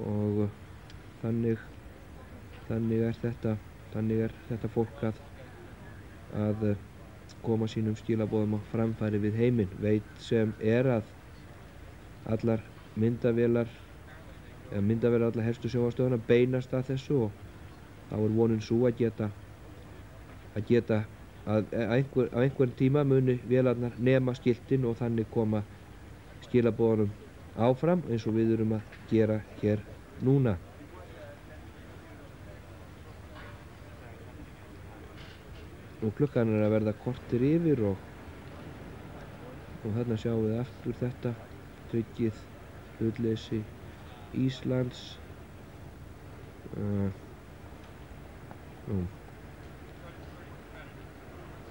og þannig er þetta fólk að koma sínum skilaboðum á framfæri við heiminn. Veit sem er að allar myndavélar allar helstu sjónvarpsstöðvanna beinast að þessu, og þá er vonin sú að á einhvern tíma muni vélarnar nema skiltin og þannig koma skilaboðunum áfram eins og við erum að gera hér núna. Og klukkan er að verða korter yfir og þarna sjáum við aftur þetta tryggið hlutleysi Íslands.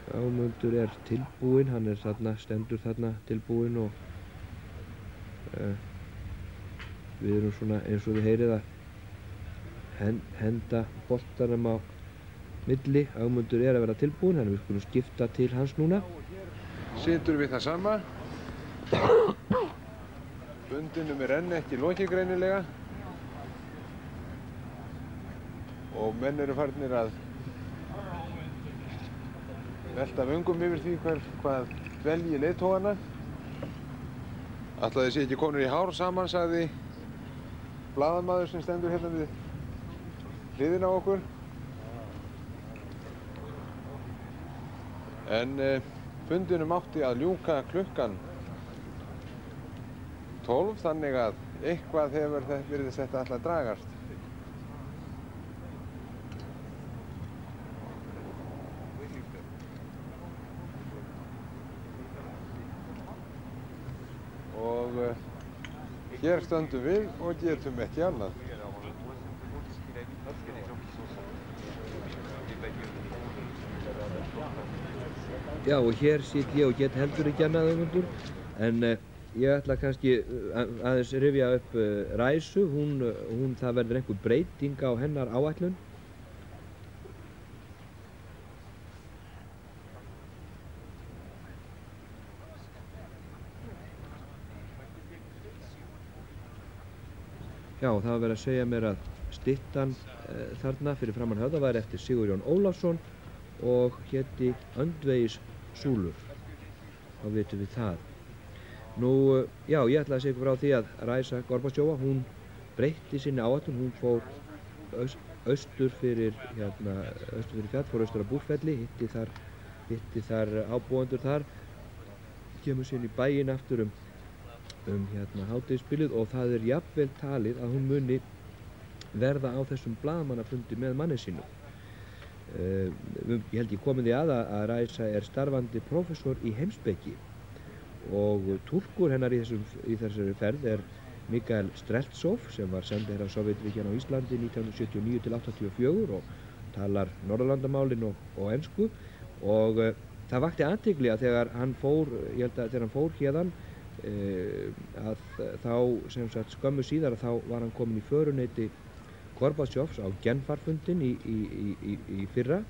Ámundur er tilbúinn, hann er stendur þarna tilbúinn og við erum svona eins og þið heyrið að henda boltanum á milli. Ámundur er að vera tilbúinn, þannig við skulum skipta til hans núna. Situr við það sama. Bundinum er enn ekki lokið greinilega og menn eru farnir að velta vöngum yfir því hvað dvelji leiðtogana. Ætli þeir séu ekki komnir í hár saman, sagði blaðamaður sem stendur hérna við hliðina á okkur. En fundinum átti að ljúka klukkan 12, þannig að eitthvað hefur virðist þetta alltaf dragast. Og hér stöndum við og getum ekki annað. Já, og hér sit ég og get heldur ekki annað, Ögmundur, en ég ætla kannski aðeins rifja upp Ræsu. Það verður einhver breyting á hennar áætlun. Já, það var verið að segja mér að styttan þarna fyrir framan Höfða væri eftir Sigurjón Ólafsson og héti Öndvegis Súlur. Þá vitum við það. Nú, já, ég ætla að segja ykkur frá því að Ræsa Gorbachova, hún breytti sinni áætlun. Hún fór austur fyrir fjall, fór austur að Búrfelli, hitti þar ábúendur þar, kemur sín í bæinn aftur um hádegisbilið, og það er jafnvel talið að hún muni verða á þessum blaðamannafundi með manni sínum. Ég held ég komið því að Ræsa er starfandi prófessor í heimspeki og túlkur hennar í þessari ferð er Mikael Streltsov, sem var sendiherra Sovétríkjanna á Íslandi 1979 til 1984 og talar Norðurlandamálin og ensku, og það vakti athygli að þegar hann fór héðan að þá sem sagt skömmu síðar að þá var hann komin í föruneyti Gorbachevs á Genfarfundin í fyrra,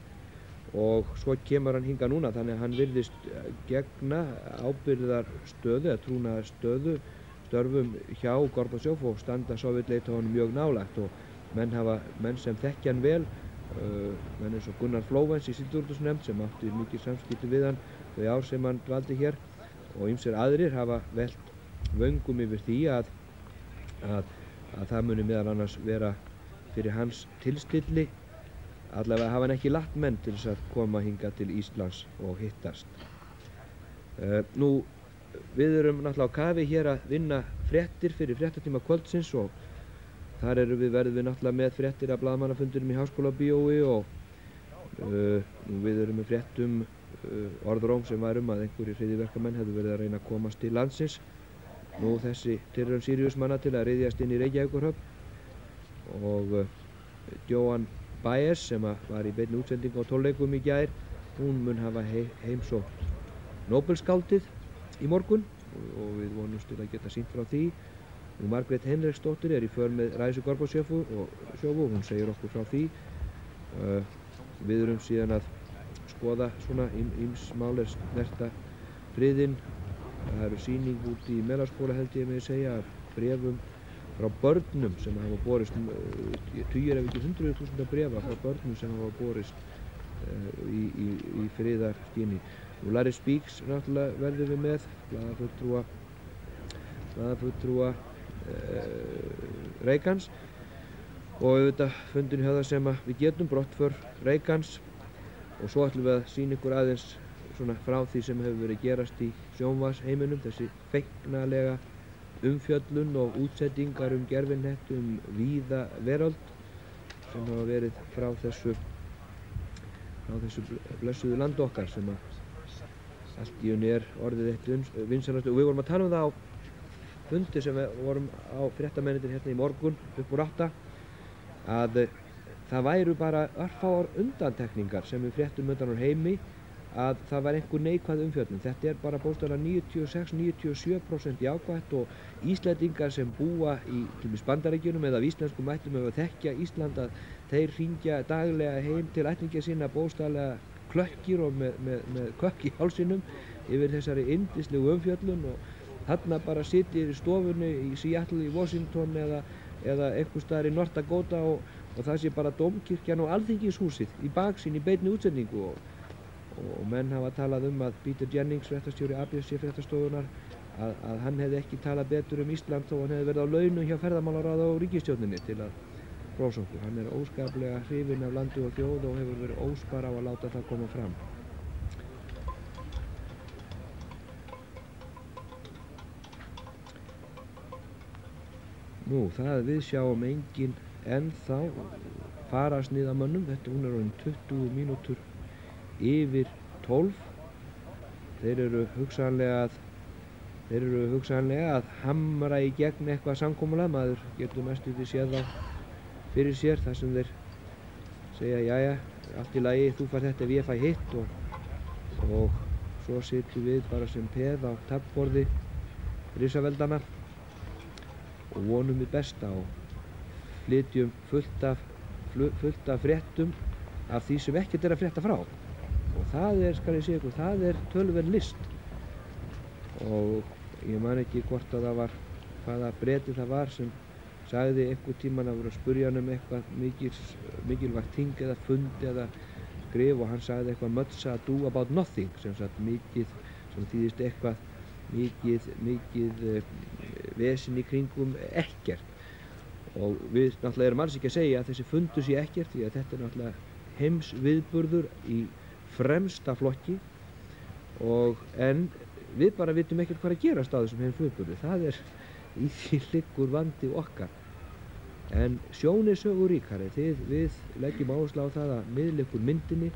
og svo kemur hann hingað núna, þannig að hann virðist gegna ábyrgðarstöðu eða trúnaðarstöðu störfum hjá Gorbachev og standa Sovétleiðtogunum mjög nálægt, og menn sem þekkja hann vel, menn eins og Gunnar Flóvens í Síldúrútusnefnd sem átti mikið samskipti við hann þau ár sem hann dvaldi hér, og ýmsir aðrir hafa velt vöngum yfir því að það muni meðal annars vera fyrir hans tilstilli, allavega hafa hann ekki lagt menn til þess að koma hingað til Íslands og hittast. Nú, við erum náttúrulega á kafi hér að vinna fréttir fyrir fréttatíma kvöldsins, og þar verðum við náttúrulega með fréttir af blaðamannafundinum í Háskólabíói, og við erum með fréttum orðróm sem var að einhverjir hryðjuverkamenn hefðu verið að reyna að komast til landsins. Nú þessi tilraun Siriusmanna til að ryðjast inn í Reykjavíkurhöfn, og Joan Baez sem var í beinni útsendingu á tónleikum í gær, hún mun hafa heimsótt Nóbelskáldið í morgun og við vonumst til að geta sýnt frá því. Margrét Henriksdóttir er í för með Ræsu Gorbachevu og hún segir okkur frá því. Við erum síðan að skoða svona ýmis mál snerta friðinn. Það eru sýning úti í Melaskóla, held ég með að segja, af bréfum frá börnum sem hafa borist, tugir ef ekki 100.000 bréfa frá börnum sem hafa borist í friðarskyni. Larry Speakes náttúrulega verðum við með, blaðafulltrúa Reagans, og auðvitað fundin hjá það sem við getum, brottför Reagans, og svo ætlum við að sýna ykkur aðeins svona frá því sem hefur verið gerast í sjónvarpsheiminum, þessi feiknalega umfjöllun og útsettingar gervihnettum víða veröld sem hafa verið frá þessu blessuðu landi okkar, sem allt í unni orðið eitt vinsælasti. Og við vorum að tala það á fundi sem við vorum á fréttamennir hérna í morgun upp úr 8, að það væru bara örfáar undantekningar sem við fréttum undan úr heimi, að það var einhver neikvæð umfjöllun. Þetta bara bókstaflega 96–97% jákvætt, og Íslendingar sem búa í Bandaríkjunum eða íslenskum ættum ef að þekkja Ísland, að þeir hringja daglega heim til ættingja sinna bókstaflega klökkir og með kökk í hálsinum yfir þessari yndislegu umfjöllun, og þarna bara sitjið í stofunni í Seattle í Washington eða einhvers staðar í North Dakota, og það sé bara Dómkirkjan og Alþingishúsið í baksýn í beinni útsendingu, og menn hafa talað að Peter Jennings, fréttastjóri ABC fréttastofunnar, að hann hefði ekki talað betur Ísland þó hann hefði verið á launum hjá ferðamálaráði og ríkisstjórninni til að hrósa okkur. Hann óskaplega hrifinn af landi og þjóð og hefur verið óspar á að láta það koma fram. Nú, við sjáum engin ennþá farasniðamönnum. Hún orðin 20 mínútur yfir 12. Þeir eru hugsanlega að hamra í gegn eitthvað samkomulag. Maður getur næstum því séð þá fyrir sér, þar sem þeir segja, jæja, allt í lagi, þú fær þetta ef ég fæ hitt, og svo sitjum við bara sem peð á taflborði risaveldanna og vonum við besta og flytjum fullt af fréttum af því sem ekkert að frétta frá. Og það skal ég segja ykkur, það töluverð list. Og ég man ekki hvort að það var, hvaða Breti það var sem sagði einhvern tímann að voru að spurja hann eitthvað mikilvægt ting eða fund eða skrif, og hann sagði eitthvað much ado about nothing, sem sagt mikið, sem þýðist eitthvað mikið vesen í kringum ekkert. Og við náttúrulega erum alls ekki að segja að þessi fundur sé ekkert, því að þetta náttúrulega heimsviðburður í fremsta flokki, en við bara vitum ekkert hvað að gerast á þessum heimsviðburði. Það í því liggur vandi okkar. En sjón sögu ríkari. Við leggjum áherslu á það að miðla ykkur myndinni,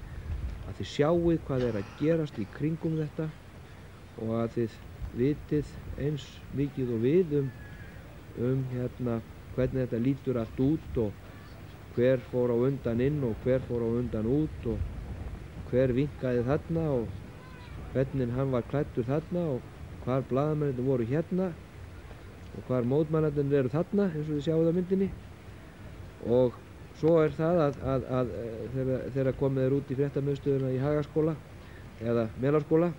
að þið sjáið hvað að gerast í kringum þetta, og að þið vitið eins mikið og við hvernig þetta lítur allt út, og hver fór á undan inn og hver fór á undan út, og hver vinkaði þarna og hvernig hann var klæddur þarna, og hvar blaðamennirnir voru hérna og hvar mótmælendurnir eru þarna, eins og þið sjáuð á myndinni. Og svo það að þegar komið út í fréttamiðstöðuna í Hagaskóla eða Melaskóla,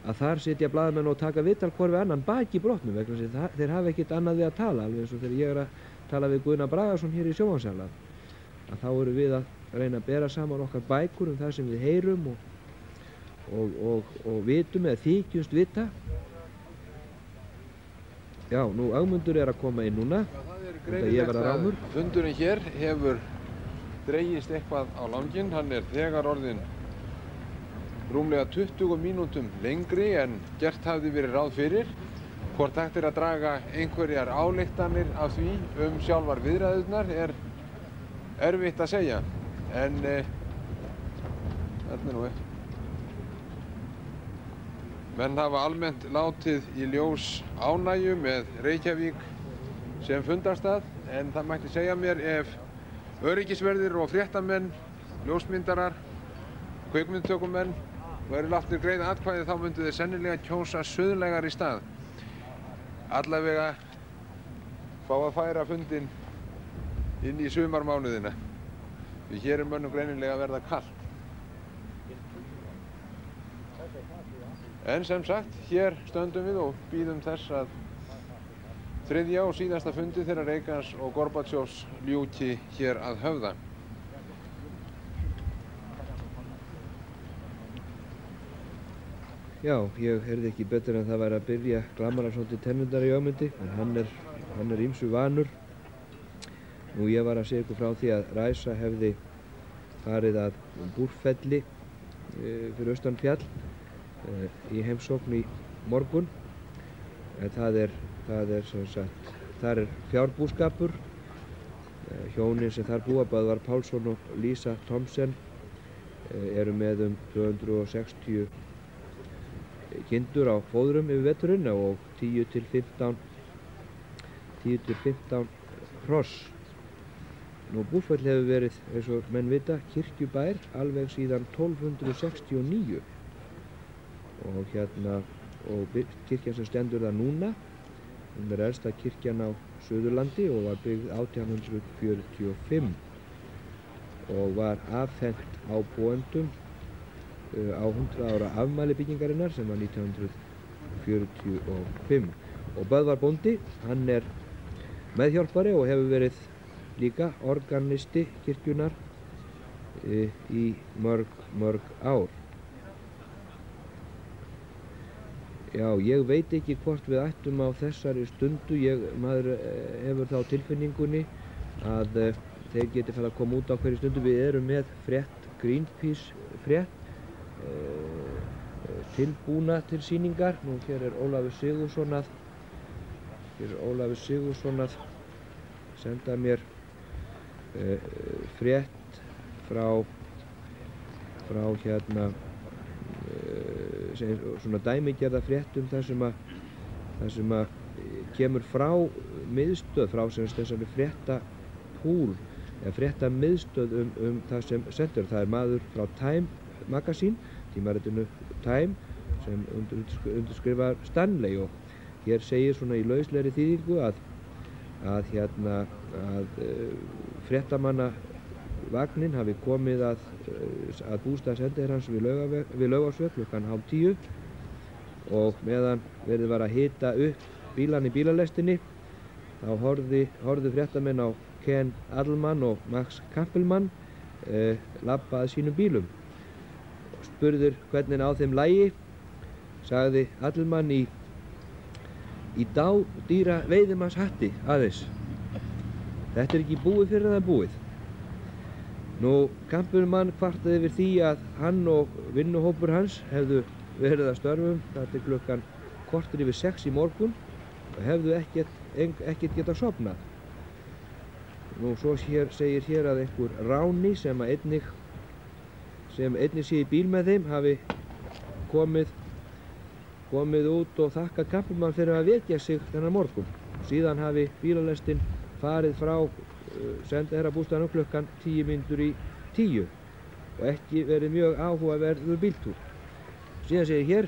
að þar sitja blaðamenn og taka viðtal hvor við annan baki brotnum, vegna þess að þeir hafa ekkert annað við að tala, alveg eins og þegar ég að tala við Guðna Bragason hér í sjónvarpssal, að þá erum við að reyna að bera saman okkar bækur það sem við heyrum og vitum eða þykjumst vita. Já, nú Ögmundur að koma inn núna, þetta ég verða rámur. Fundurinn hér hefur dregist eitthvað á langinn, hann þegar orðinn rúmlega 20 mínútum lengri en gert hafði verið ráð fyrir. Hvort hægt að draga einhverjar ályktanir af því sjálfar viðræðurnar erfitt að segja, en þarna nú menn hafa almennt látið í ljós ánægju með Reykjavík sem fundarstað, en það mætti segja mér ef öryggisverðir og fréttamenn, ljósmyndarar, kvikmyndatökumenn væru látnir greiða atkvæði, þá myndu þeir sennilega kjósa suðlægari stað. Allavega fá að færa fundinn inn í sumarmánuðina, því hér mönnum greinilega að verða kalt. En sem sagt, hér stöndum við og bíðum þess að þriðja og síðasta fundi þegar Reagans og Gorbatsjovs ljúki hér að Höfða. Já, ég heyrði ekki betur en það væri að byrja glamara svolítið tennundar í Ögmundi, en hann er ýmsu vanur. Nú, ég var að segja ykkur frá því að Ræsa hefði farið að Búrfelli fyrir austan fjall í heimsókn í morgun. En það er sem sagt, þar er fjárbúskapur. Hjónin sem þar búa, Böðvar Pálsson og Lísa Thomsen, eru með 260 kindur á fóðrum yfir veturinn og 10 til 15 hross. Nú, Búrfell hefur verið, eins og menn vita, kirkjubær alveg síðan 1269 og kirkjan sem stendur það núna, hún er elsta kirkjan á Suðurlandi og var byggð 1845 og var afhent ábúendum á 100 ára afmæli byggingarinnar sem var 1945. Og Böðvar bóndi, hann er meðhjálpari og hefur verið líka organisti kirkjunar í mörg ár. Já, ég veit ekki hvort við ættum á þessari stundu, maður hefur þá tilfinningunni að þeir geti farið að koma út á hverju stundu. Við erum með frétt, Greenpeace frétt, tilbúna til sýningar. Nú, hér er Ólafur Sigurðsson að senda mér frétt frá hérna svona dæmigerða fréttum þar sem að kemur frá miðstöð, frá sem þessari fréttapúl eða fréttamiðstöð það sem sendur. Það er maður frá Time Magazine, tímaritinu Time, sem undirskrifar Stanley, og hér segir svona í lauslegri þýðingu að fréttamannavagnin hafi komið að bústað sendiherrans við Laugarsveg klukkan 9:30 og meðan verið var að hita upp bílan í bílalestinni þá horfðu fréttamenn á Ken Adelman og Max Kampelmann labba að sínum bílum. Spurður hvernig á þeim lægi, sagði Adelman í dýra veiðimanns hatti aðeins. Þetta er ekki búið fyrir það er búið. Nú, Kampelmann kvartaði yfir því að hann og vinnuhópur hans hefðu verið að störfum þar til klukkan 5:45 í morgun og hefðu ekkert getað sofnað. Nú, svo segir hér að einhver ráni sem einnig sé í bíl með þeim hafi komið út og þakkað Kampelmann fyrir að vekja sig þennan morgun. Síðan hafi bílalestin farið frá sendiherrabústaðnum klukkan 9:10 og ekki verið mjög áhugaverður bíltúr. Síðan segir hér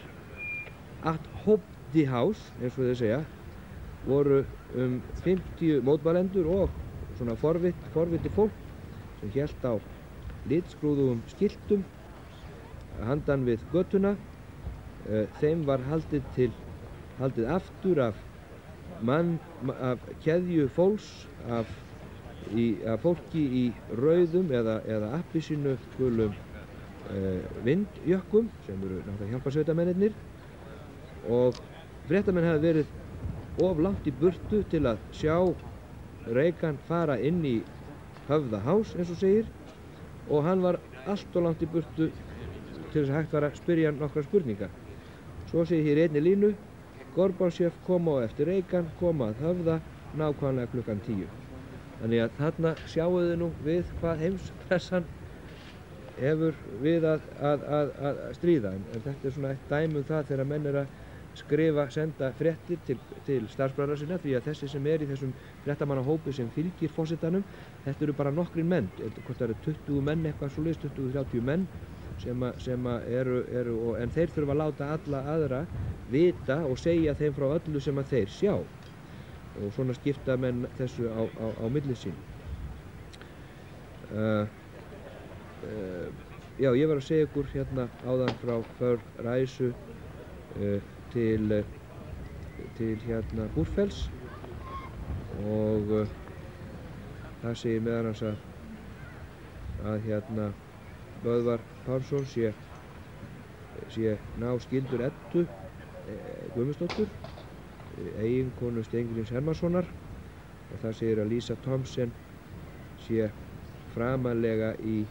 at Hope House, eins og þeir segja, voru 50 mótmælendur og svona forviti fólk sem hélt á litskrúðugum skiltum handan við götuna. Þeim var haldið aftur af keðju fólks af fólki í rauðum eða appelsínugulum vindjökkum sem eru náttúrulega hjálparsveitamennirnir, og fréttamenn hafi verið of langt í burtu til að sjá Reagan fara inn í Höfða House, eins og segir, og hann var allt of langt í burtu til þess að hægt var að spyrja hann nokkra spurninga. Svo segir hér einni línu: Gorbatsjov kom á eftir Reagan, kom að Höfða nákvæmlega klukkan 10. Þannig að þarna sjáu þið nú við hvað heimspressan hefur við að stríða. En þetta er svona eitt dæmi það þegar menn er að senda fréttir til starfsbræðra sinna, því að þessi sem er í þessum fréttamannahópi sem fylgir forsetanum, þetta eru bara nokkrir menn, hvort það eru 20 menn eitthvað svoleiðis, 20-30 menn sem eru, en þeir þurfa að láta alla aðra vita og segja þeim frá öllu sem að þeir sjá, og svona skipta menn þessu á milli sín. Já, ég var að segja ykkur hérna áðan frá Ræsu til hérna Búrfells. og það segir meðal annars að Böðvar Pálsson sé náskyldur Eddu Guðmundsdóttur, eiginkonu Steingríms Hermannssonar, og það segir að Lísa Thomsen sé framarlega í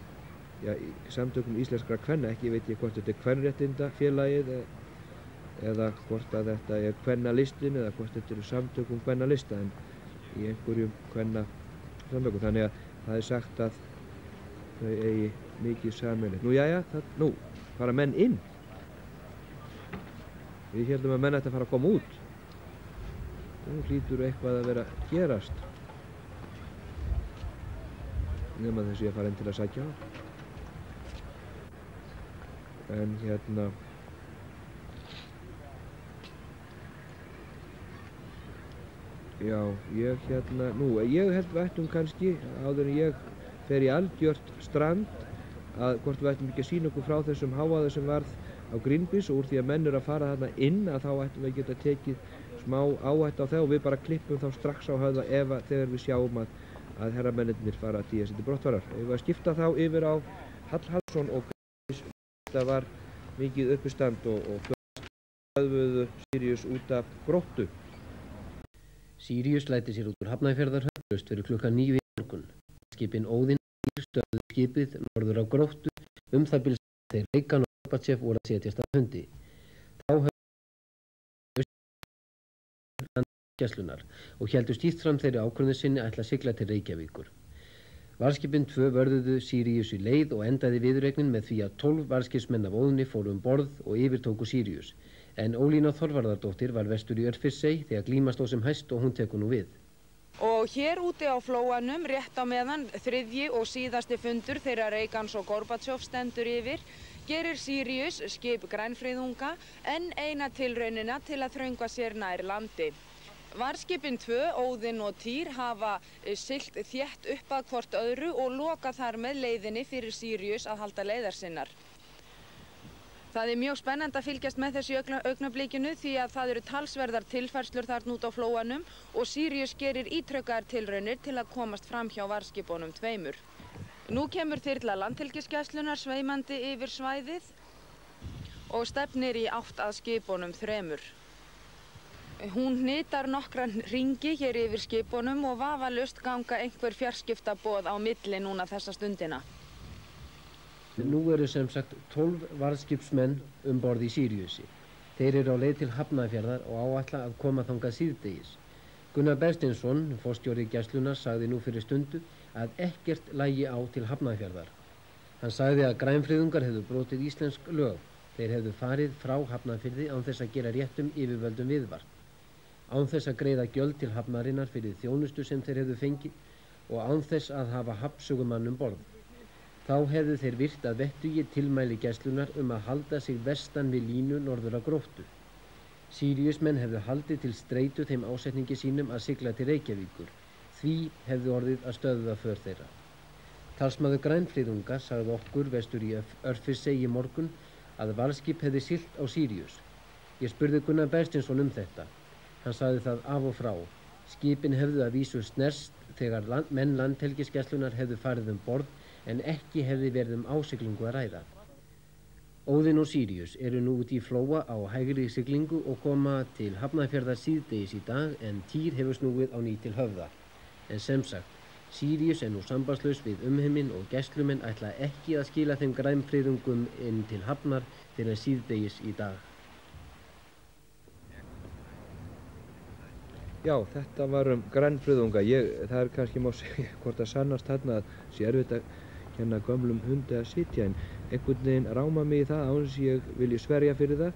samtökum íslenskra kvenna. Ekki veit ég hvort þetta er kvenréttindafélagið eða hvort að þetta er kvennalistin eða hvort þetta eru samtökum kvennalista, en í einhverjum kvennasamtökum. Þannig að það er sagt að þau eigi mikið sameiginlegt. Nú jæja, nú fara menn inn. Við heldum að menn ætti að fara að koma út. Nú hlýtur eitthvað að vera að gerast. Nema þessi að fara inn til að sækja á. En já, ég ég held við ættum kannski, áður en ég fer í algjört strand, að hvort við ættum ekki að sýna okkur frá þessum hávaða sem varð á Greenpeace, og úr því að menn eru að fara þarna inn, að þá ættum við að geta tekið smá áhættu á það, og við bara klippum þá strax á höfða þegar við sjáum að herramennirnir fara að tíja sér til brottfarar. Ef við að skipta þá yfir á Hall Hallsson og Greenpeace, þetta var mikið uppistand og stöðvuðu Sirius út af Gróttu. Sirius læti sér út úr Hafnarfjarðarhöfn laust fyrir klukkan 9 í morgun. Skipin Óðinn stöðvuðu skipið norður af Gróttu það bil þegar Reagan og Gorbachev voru að setjast að fundi. Þá höfðu landgæslunnar og héldu stíft fram þeirri ákvörðun sinni að ætla að sigla til Reykjavíkur. Varðskipin 2 vörðuðu Sirius í leið og endaði viðureignin með því að 12 varðskipsmenn af Óðni fóru borð og yfirtóku Sirius, en Ólína Þorvarðardóttir var vestur í Örfirisey þegar glíma stóð sem hæst og hún tekur nú við. Og hér úti á Flóanum, rétt á meðan, þriðji og síðasti fundur þeirra Reagans og Gorbachev stendur yfir, gerir Sirius, skip grænfriðunga, enn eina tilraunina til að þröngva sér nær landi. Varðskipin 2, Óðinn og Týr, hafa siglt þétt upp að hvort öðru og loka þar með leiðinni fyrir Sirius að halda leiðar sinnar. Það er mjög spennandi að fylgjast með þessu augnablikinu því að það eru talsverðar tilfærslur þarna út á Flóanum og Sirius gerir ítrekkaðar tilraunir til að komast fram hjá varðskipunum 2. Nú kemur þyrla Landhelgisgæslunnar sveimandi yfir svæðið og stefnir í átt að skipunum 3. Hún hnitar nokkra hringi hér yfir skipunum og vafalaust ganga einhver fjarskiptaboð á milli núna þessa stundina. Nú eru sem sagt 12 varðskipsmenn borð í Siriusi. Þeir eru á leið til Hafnarfjarðar og áætla að koma þangað síðdegis. Gunnar Berstinsson, forstjóri Gæslunnar, sagði nú fyrir stundu að ekkert lægi á til Hafnarfjarðar. Hann sagði að grænfriðungar hefðu brotið íslensk lög. Þeir hefðu farið frá Hafnarfirði án þess að gera réttum yfirvöldum viðvart, án þess að greiða gjöld til hafnarinnar fyrir þjónustu sem þeir hefðu fengið og án þess að hafa hafnsögumann borð. Þá hefðu þeir virt að vettugi tilmæli Gæslunnar að halda sig vestan við línu norður af Gróttu. Siriusmenn hefðu haldið til streitu þeim ásetningi sínum að sigla til Reykjavíkur. Því hefðu orðið að stöðva för þeirra. Talsmaður grænfriðunga sagði okkur vestur í Örfirisey í morgun að varðskip hefði siglt á Sirius. Ég spurði Gunnar Berstinsson þetta. Hann sagði það af og frá. Skipin hefðu að vísu snerst þegar menn Landhelgisgæslunnar hefðu farið borð en ekki hefði verið ásiglingu að ræða. Óðinn og Sirius eru nú út í Flóa á hægri siglingu og koma til Hafnarfjarðar síðdegis í dag en Týr hefur snúið á ný til Höfða. En sem sagt, Sirius nú sambandslaus við umheiminn og gæslumenn ætla ekki að skila þeim grænfriðungum inn til Hafnar fyrir síðdegis í dag. Já, þetta var grænfriðunga. Það kannski má segja hvort að sannast þarna að sé erfitt að kenna gömlum hundi að sitja, en einhvern veginn ráma mig í það án þess ég vilji sverja fyrir það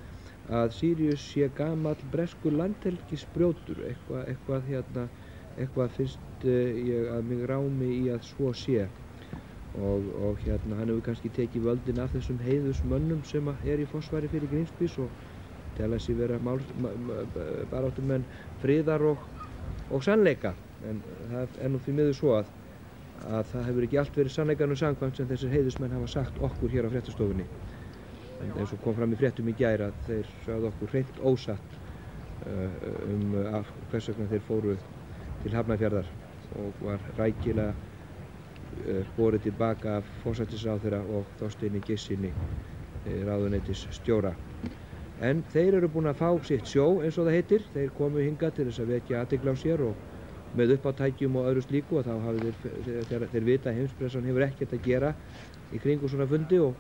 að Sirius sé gamall breskur landhelgisbrjótur, eitthvað finnst ég að mig rámi í að svo sé og hann hefur kannski tekið völdin af þessum heiðusmönnum sem í forsvari fyrir Greenpeace og tel að sér vera baráttumenn friðar og sannleika, en það nú því miður svo að það hefur ekki allt verið sannleikanum samkvæmt sem þessir heiðusmenn hafa sagt okkur hér á fréttastofunni. En eins og kom fram í fréttum í gær að þeir sagði okkur hreint ósatt hvers vegna þeir fóru til Hafnarfjarðar og var rækilega borið tilbaka af forsætisráðherra og Þorsteini Geirssyni, ráðuneytisstjóra. En þeir eru búin að fá sitt sjó, eins og það heitir. Þeir komu hingað til þess að vekja athygli á sér og með uppátækjum og öðru slíku, og þá hafi þeir vita að heimspressan hefur ekkert að gera í kringum svona fundi, og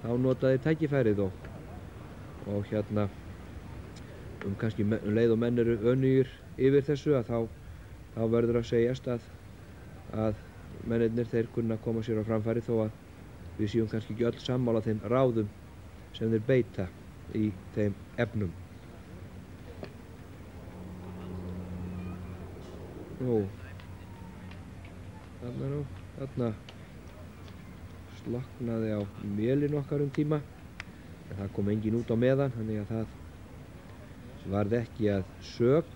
þá nota þeir tækifærið og hérna kannski leið og menn eru önugir yfir þessu, að þá verður að segjast að mennirnir þeir kunna koma sér á framfæri, þó að við séum kannski ekki öll sammála þeim ráðum sem þeir beita í þeim efnum. Þarna slaknaði á mélin okkar tíma, en það kom engin út á meðan, þannig að það varð ekki að sök.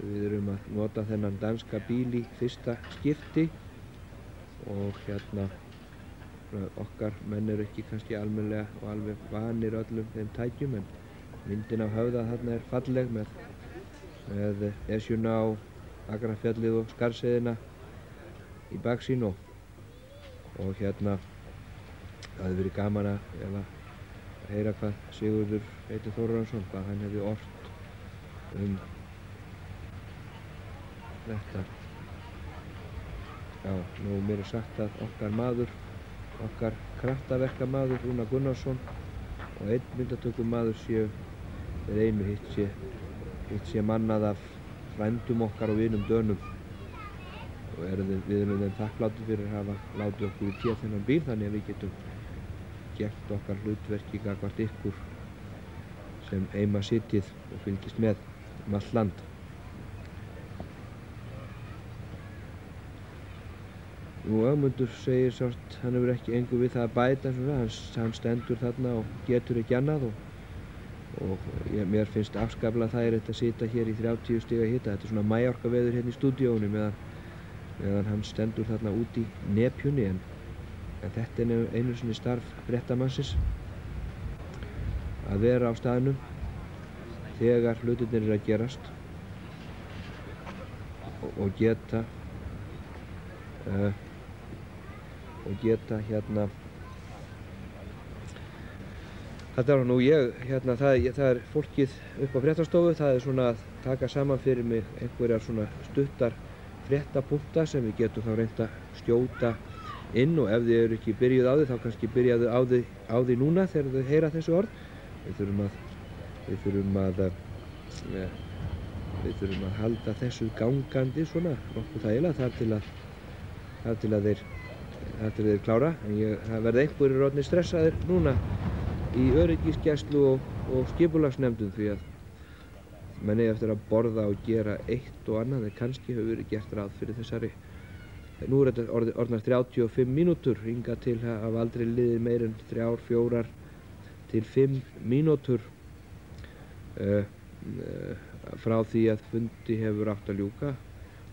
Við erum að nota þennan danska bíl í fyrsta skipti og hérna okkar menn eru ekki kannski almennilega og alveg vanir öllum þeim tækjum, en myndin af Höfða þarna er falleg með Esjuna og Akrafjallið og Skarðsheiðina í baksýn, og hérna það hefði verið gaman að heyra hvað Sigurður Heitinn Þórarinsson, hvað hann hefði ort þetta. Já, nú mér er sagt að okkar kraftaverkamaður Rúnar Gunnarsson og einn myndatökumaður séu með einu, hitt sé mannað af frændum okkar og vinum Dönum, og við erum þeim þakklátir fyrir að hafa látið okkur í té þennan bíl, þannig að við getum gert okkar hlutverki gagnvart ykkur sem heima sitjið og fylgist með allt land. Nú Ögmundur segir sátt, hann hefur ekki engu við það að bæta, hann stendur þarna og getur ekki annað, og mér finnst afskaplega þægilegt að sitja hér í 30 stiga hita. Þetta er svona Mallorca-veður hérna í stúdíónu meðan hann stendur þarna út í nepjunni, en þetta er einu sinni starf fréttamannsins að vera á staðnum þegar hlutirnir eru að gerast og geta hérna þetta er nú það er fólkið upp á fréttastofu, það er svona að taka saman fyrir mig einhverjar svona stuttar fréttapunkta sem við getum þá reynt að skjóta inn, og ef þið eru ekki byrjuð á því þá kannski byrjaðu á því núna þegar þau heyra þessu orð. Við þurfum að halda þessu gangandi svona nokkuð þægilega þar til að þeir klára, en það verða einhverjir orðnir stressaðir núna í öryggisgæslu og skipulagsnefndum, því að menn eigi eftir að borða og gera eitt og annað, en kannski hefur verið gert ráð fyrir þessari. Nú er þetta orðnar 35 mínútur, hingað til hafa aldrei liðið meir en 3, 4 til 5 mínútur frá því að fundi hefur átt að ljúka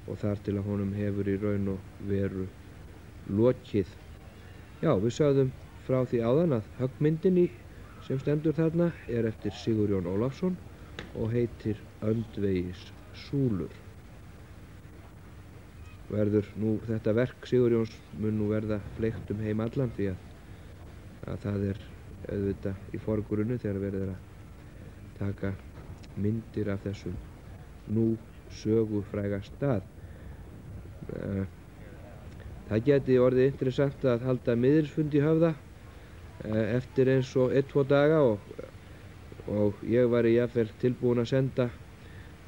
og þar til að honum hefur í raun og veru lokið. Já, við sögðum frá því áðan að höggmyndin sem stendur þarna er eftir Sigurjón Ólafsson og heitir Öndvegis súlur. Þetta verk Sigurjóns mun nú verða fleygt heim allan, því að það er auðvitað í forgrunni þegar verið er að taka myndir af þessum nú sögufræga stað. Það geti orðið interessant að halda miðilsfund í Höfða eftir eins og 1-2 daga, og ég væri jafnvel tilbúin að senda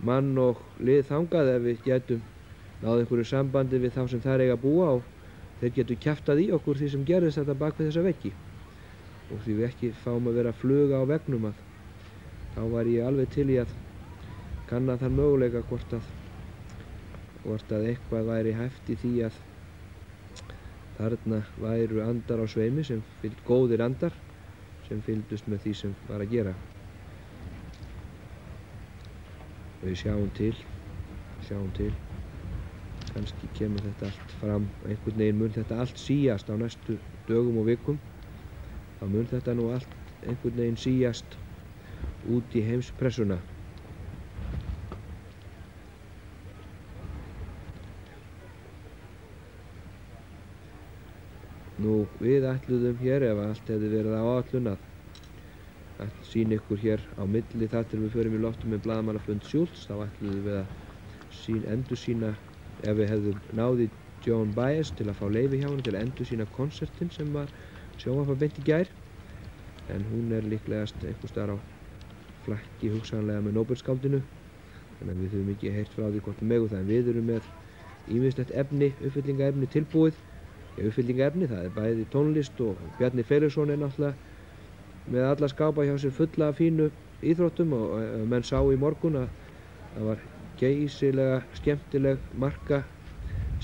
mann og lið þangað ef við getum náð einhverju sambandi við þá sem þar eiga að búa, og þeir getur kjaftað í okkur því sem gerðist þetta bak við þessa veggi. Og því við ekki fáum að vera að fluga á veggnum, þá var ég alveg til í að kanna þann möguleika hvort að eitthvað væri hæft í því að þarna væru andar á sveimi, góðir andar sem fylgdust með því sem var að gera. Við sjáum til. Kannski kemur þetta allt fram, einhvern veginn mun þetta allt síast á næstu dögum og vikum. Þá mun þetta nú allt einhvern veginn síast út í heimspressuna. Nú, við ætluðum hér, ef allt hefði verið á áætlun, að sýna ykkur hér á milli þar til við förum í loftu með blaðamannafund Schultz. Þá ætluðum við að endursýna, ef við hefðum náði Joan Baez til að fá leyfi hjá henni til að endursýna konsertinn sem var sjónvarpað beint í gær. En hún er líklegast einhvers staðar á flakki hugsanlega með Nóbelsskáldinu. Þannig að við höfum ekki heyrt frá því hvort megum það, en við erum með ýmislegt efni, uppfyllingaefni tilbúið. Uppfyllingaefni, það er bæði tónlist og Bjarni Freyrisson er náttúrulega með alla skápa hjá sér fulla af fínu íþróttum og menn sá í morgun að það var geysilega skemmtileg marka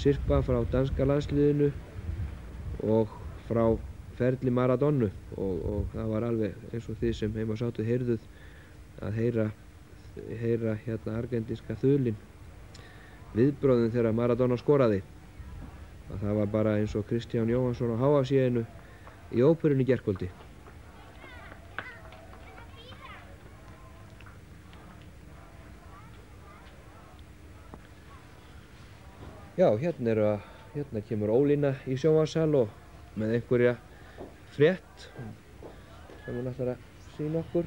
sirpa frá danska landsliðinu og frá ferli Maradonu og það var alveg eins og þið sem heima sátuð heyrðuð að heyra hérna argentíska þulinn viðbrögðin þegar Maradona skoraði. Að það var bara eins og Kristján Jóhannsson á HF-síðinu í óperunni í gærkvöldi. Já, hérna kemur Ólína í sjónvarpssal og með einhverja frétt sem hún ætlar að sýna okkur.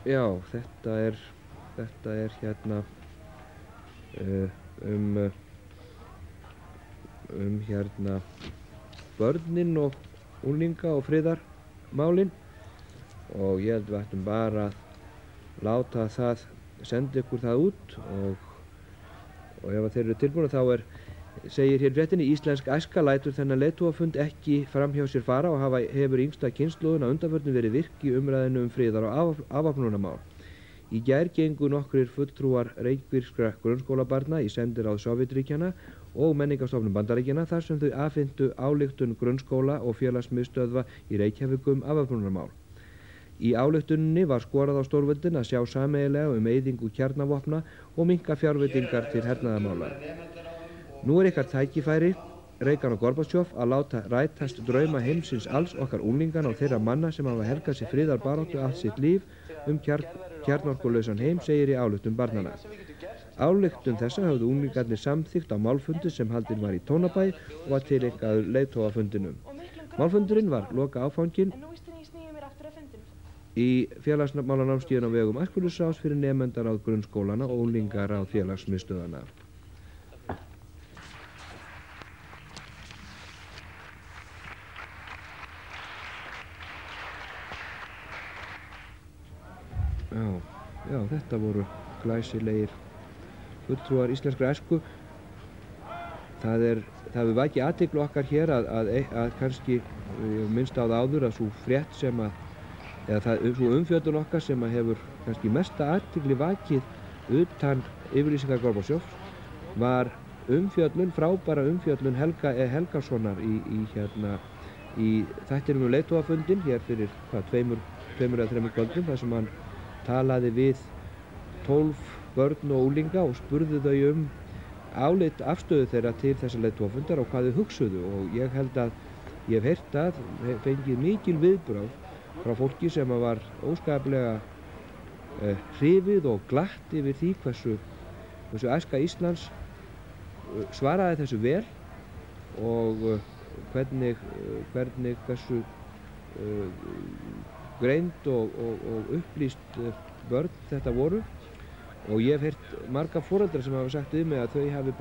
Já, þetta er hérna hérna börnin og unglinga og friðarmálin og ég held við ættum bara að láta það senda ykkur það út og ef þeir eru tilbúin þá segir hér fréttinni: Íslensk æska lætur þennan leiðtogafund ekki fram hjá sér fara og hefur yngsta kynslóðin á undanförnum verið virk í umræðinu friðar og afvopnunarmál. Í gær gengu nokkrir fulltrúar reykvískra grunnskólabarna í sendiráð Sovétríkjanna og menningarstofnun Bandaríkjanna þar sem þau afhentu ályktun grunnskóla og félagsmiðstöðva í Reykjavík afvopnunarmál. Í ályktuninni var skorað á stórveldin að sjá sameiginlega eyðingu kjarnavopna og minnka fjárveitingar til hernaðarmála. Nú ykkar tækifæri, Reagan og Gorbatsjov, að láta rætast drauma heimsins alls okkar unglingan og þeirra manna sem hafa helgað sér friðarbaráttu allt sitt líf kjarnorkulausan heim, segir í ályktun barnanna. Ályktun þessa höfðu unglingarnir samþykkt á málfundi sem haldinn var í Tónabæ og var tileinkaður leiðtogafundinum. Málfundurinn var loka áfanginn í félagsmálanámskeiðinu á vegum æskulýðsráðs fyrir nemendaráð grunnskólana og unglingaráð félagsmiðstöðvanna. Já, þetta voru glæsilegir fulltrúar íslenskra æsku. Það hefur vakið athygli okkar hér að kannski minnst á það áður að sú frétt sem sú umfjöllun okkar sem hefur kannski mesta athygli vakið utan yfirlýsingar Gorbatsjovs var frábæra umfjöllun Helga E. Helgasonar í þættinum leiðtogafundinn hér fyrir tveimur eða þremur kvöldum, þar sem hann talaði við 12 börn og unglinga og spurði þau álit afstöðu þeirra til þessa leiðtogafundar og hvað þau hugsuðu, og ég held að ég hef heyrt að fengið mikil viðbrögð frá fólki sem var óskaplega hrifið og glatt yfir því hversu æska Íslands svaraði þessu vel og hvernig hversu greind og upplýst börn þetta voru. Og ég hef heyrt marga foreldra sem hafa sagt við mig að þau hafi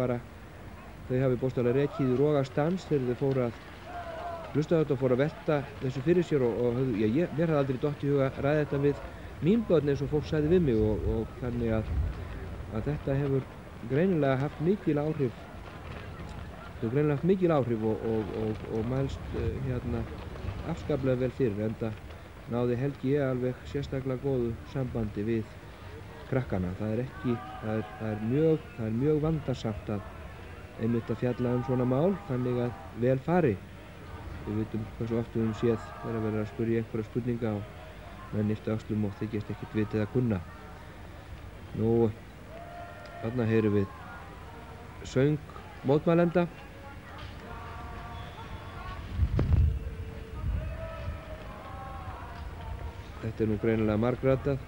bókstaflega rekið í rogastans þegar þau fóru að hlusta þetta og fóru að velta þessu fyrir sér og mér hafði aldrei dott í huga að ræða þetta við mín börn eins og fólk sagði við mig og þannig að þetta hefur greinilega haft mikil áhrif og mælst afskaplega vel fyrir, enda náði Helgi ég alveg sérstaklega góðu sambandi við krakkana. Það er mjög vandasamt að einmitt að fjalla svona mál þannig að vel fari. Við vitum hversu oft við höfum séð þegar verið að spyrja einhverja spurninga og menn yppta öxlum og þykjast ekkert vitið að kunna. Nú, þarna heyrum við söng mótmælenda. Þetta er nú greinilega margratað.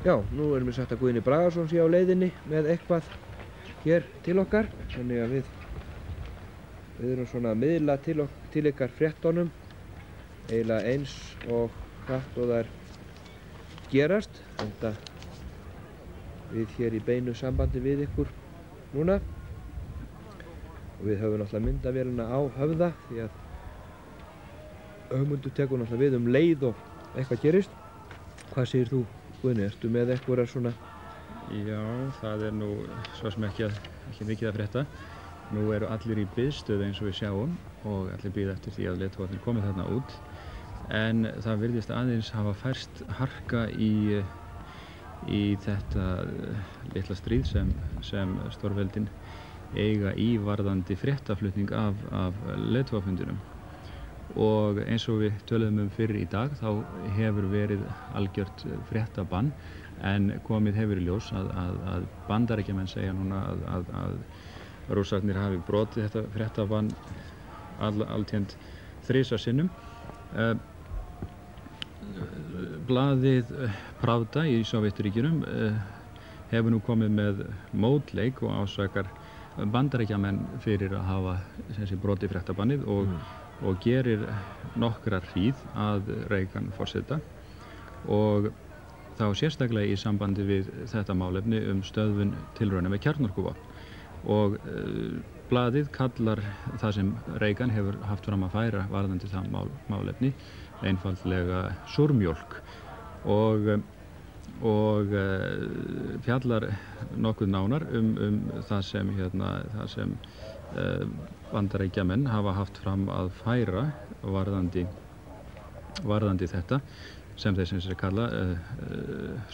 Já, nú erum við sagt að Guðni Bragason sé á leiðinni með eitthvað hér til okkar, þannig að við erum svona að miðla til ykkar fréttunum eiginlega eins og hratt og þær gerast, enda við hér í beinu sambandi við ykkur núna og við höfum náttúrulega myndavélina á Höfða því að Ögmundur tekur náttúrulega við leið og eitthvað gerist. Hvað segir þú, Guðni? Ertu með eitthvað svona? Já, það nú svo sem ekki mikið að frétta. Nú eru allir í biðstöðu eins og við sjáum og allir bíða eftir því að leiðtogarnir komi þarna út. En það virðist aðeins hafa færst harka í þetta litla stríð sem stórveldin eiga í varðandi fréttaflutning af leiðtogafundinum. Og eins og við töluðum fyrr í dag þá hefur verið algjört fréttabann en komið hefur í ljós að Bandaríkjamenn segja núna að Rússarnir hafi brotið þetta fréttabann alltént 3 sinnum. Blaðið Pravda í Sovétríkjunum hefur nú komið með mótleik og ásakar Bandaríkjamenn fyrir að hafa brotið fréttabannið og gerir nokkra hríð að Reagan forseta og þá sérstaklega í sambandi við þetta málefni stöðvun tilrauna með kjarnorkuvopn. Og blaðið kallar það sem Reagan hefur haft fram að færa varðandi það málefni einfaldlega súrmjólk og fjallar nokkuð nánar það sem Bandaríkjamenn hafa haft fram að færa varðandi þetta sem þeir sem kalla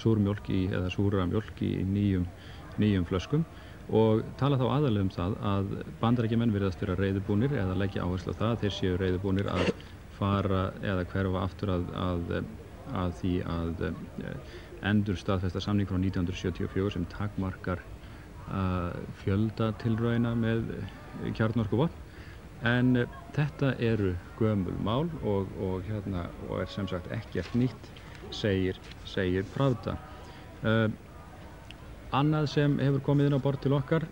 súrmjólk eða súra mjólk í nýjum flöskum og tala þá aðalega það að Bandaríkjamenn virðast vera reiðubúnir eða leggja áherslu á það að þeir séu reiðubúnir að fara eða hverfa aftur að því að endur staðfesta samning frá 1974 sem takmarkar fjölda tilrauna með kjarnorkuvopn en þetta eru gömul mál og er sem sagt ekkert nýtt segir Pravda. Annað sem hefur komið inn á borð til okkar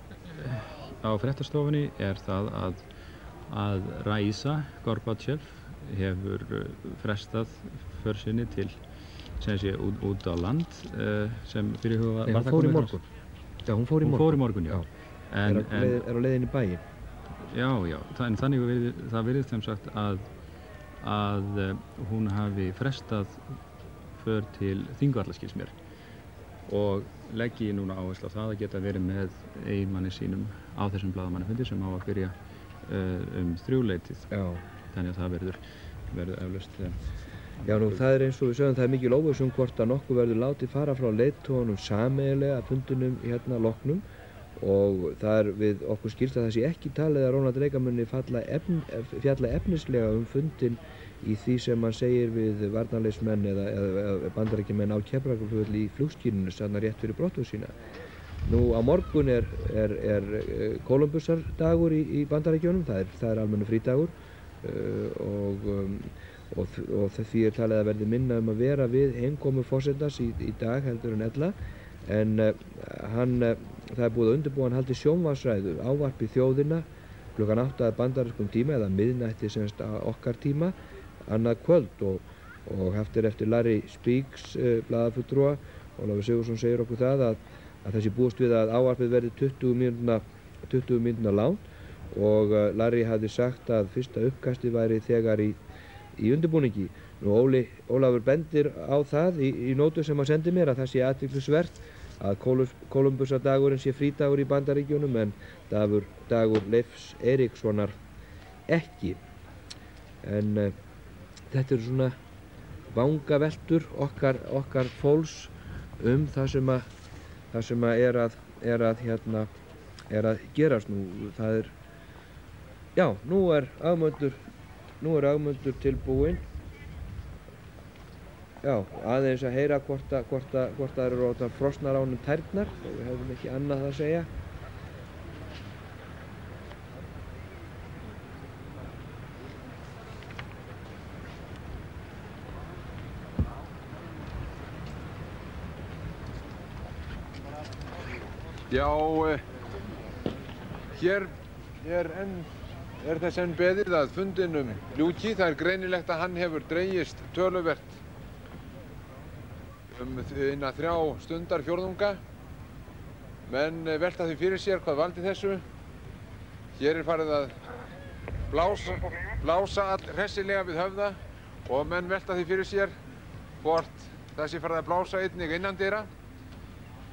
á fréttastofunni er það að Raisa Gorbachev hefur frestað för sinni til út á land sem fyrirhuga hún fór í morgun. Já, hún fór í morgun, já. Er á leiðinni í bæinn. Já, en þannig það virðist sem sagt að hún hafi frestað för til Þingvallaskils mér og leggi núna áherslu á það að geta verið með eiginmanni sínum á þessum blaðamannafundi sem á að byrja 3-leytið. Já. Þannig að það verður eflaust. Já, nú það eins og við sögum það mikil óviss hvort að nokkuð verður látið fara frá leiðtogunum sameiginlega að fundinum loknum og það við okkur skilst að það sé ekki talið að Ronald Reagan muni fjalla efnislega fundin í því sem hann segir við varnarliðsmenn eða Bandaríkjamenn á Keflavíkurflugvelli í flugskýlinu þarna rétt fyrir brottför sína. Nú á morgun er Kólumbusardagur í Bandaríkjunum, það er almennu frídagur og því er talið að verði minna að vera við heimkomu forsetans í dag heldur en ella en það er búið að undirbúa hann haldi sjónvarpsræðu ávarpi þjóðina klukkan 8 að bandarískum tíma eða miðnætti semst okkar tíma annað kvöld og haft eftir Larry Speakes blaðafulltrúa. Ólafur Sigurðsson segir okkur það að þessi búist við að ávarpið verði 20 mínútna langt og Larry hafði sagt að fyrsta uppkastið væri þegar í undirbúningi. Nú Ólafur bendir á það í nótu sem hann sendi mér að það sé athyglisvert að Kólumbusardagurinn sé frídagur í Bandaríkjunum en dagur Leifs Eiríkssonar ekki. En þetta eru svona vangaveltur okkar fólks það sem er að gerast nú. Það er, já, nú er Ögmundur tilbúinn. Já, aðeins að heyra hvort það eru orðnar frosnar á honum tærnar og við hefum ekki annað að segja. Já, hér er þess enn beðið að fundinum ljúki. Það er greinilegt að hann hefur dregist töluvert innan 3 stundarfjórðunga. Menn velta því fyrir sér hvað valdi þessu. Hér er farið að blása hressilega við höfða og menn velta því fyrir sér hvort það sé farið að blása einnig innandyra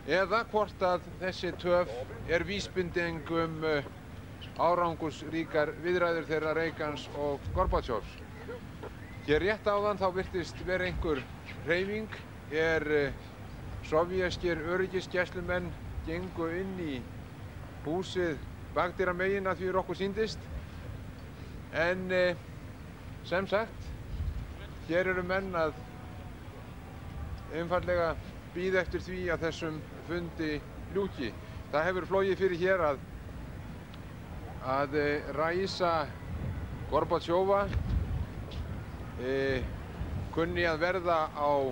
eða hvort að þessi töf er vísbending árangursríkar viðræður þeirra Reagans og Gorbatsjovs. Hér rétt áðan þá virtist vera einhver hreyfing sovéskir öryggisgæslumenn gengu inn í húsið bakdyramegin að því okkur sýndist. En sem sagt, hér eru menn að einfaldlega bíða eftir því að þessum fundi ljúki. Það hefur flogið fyrir hér að Raisa Gorbatsjova kunni að verða á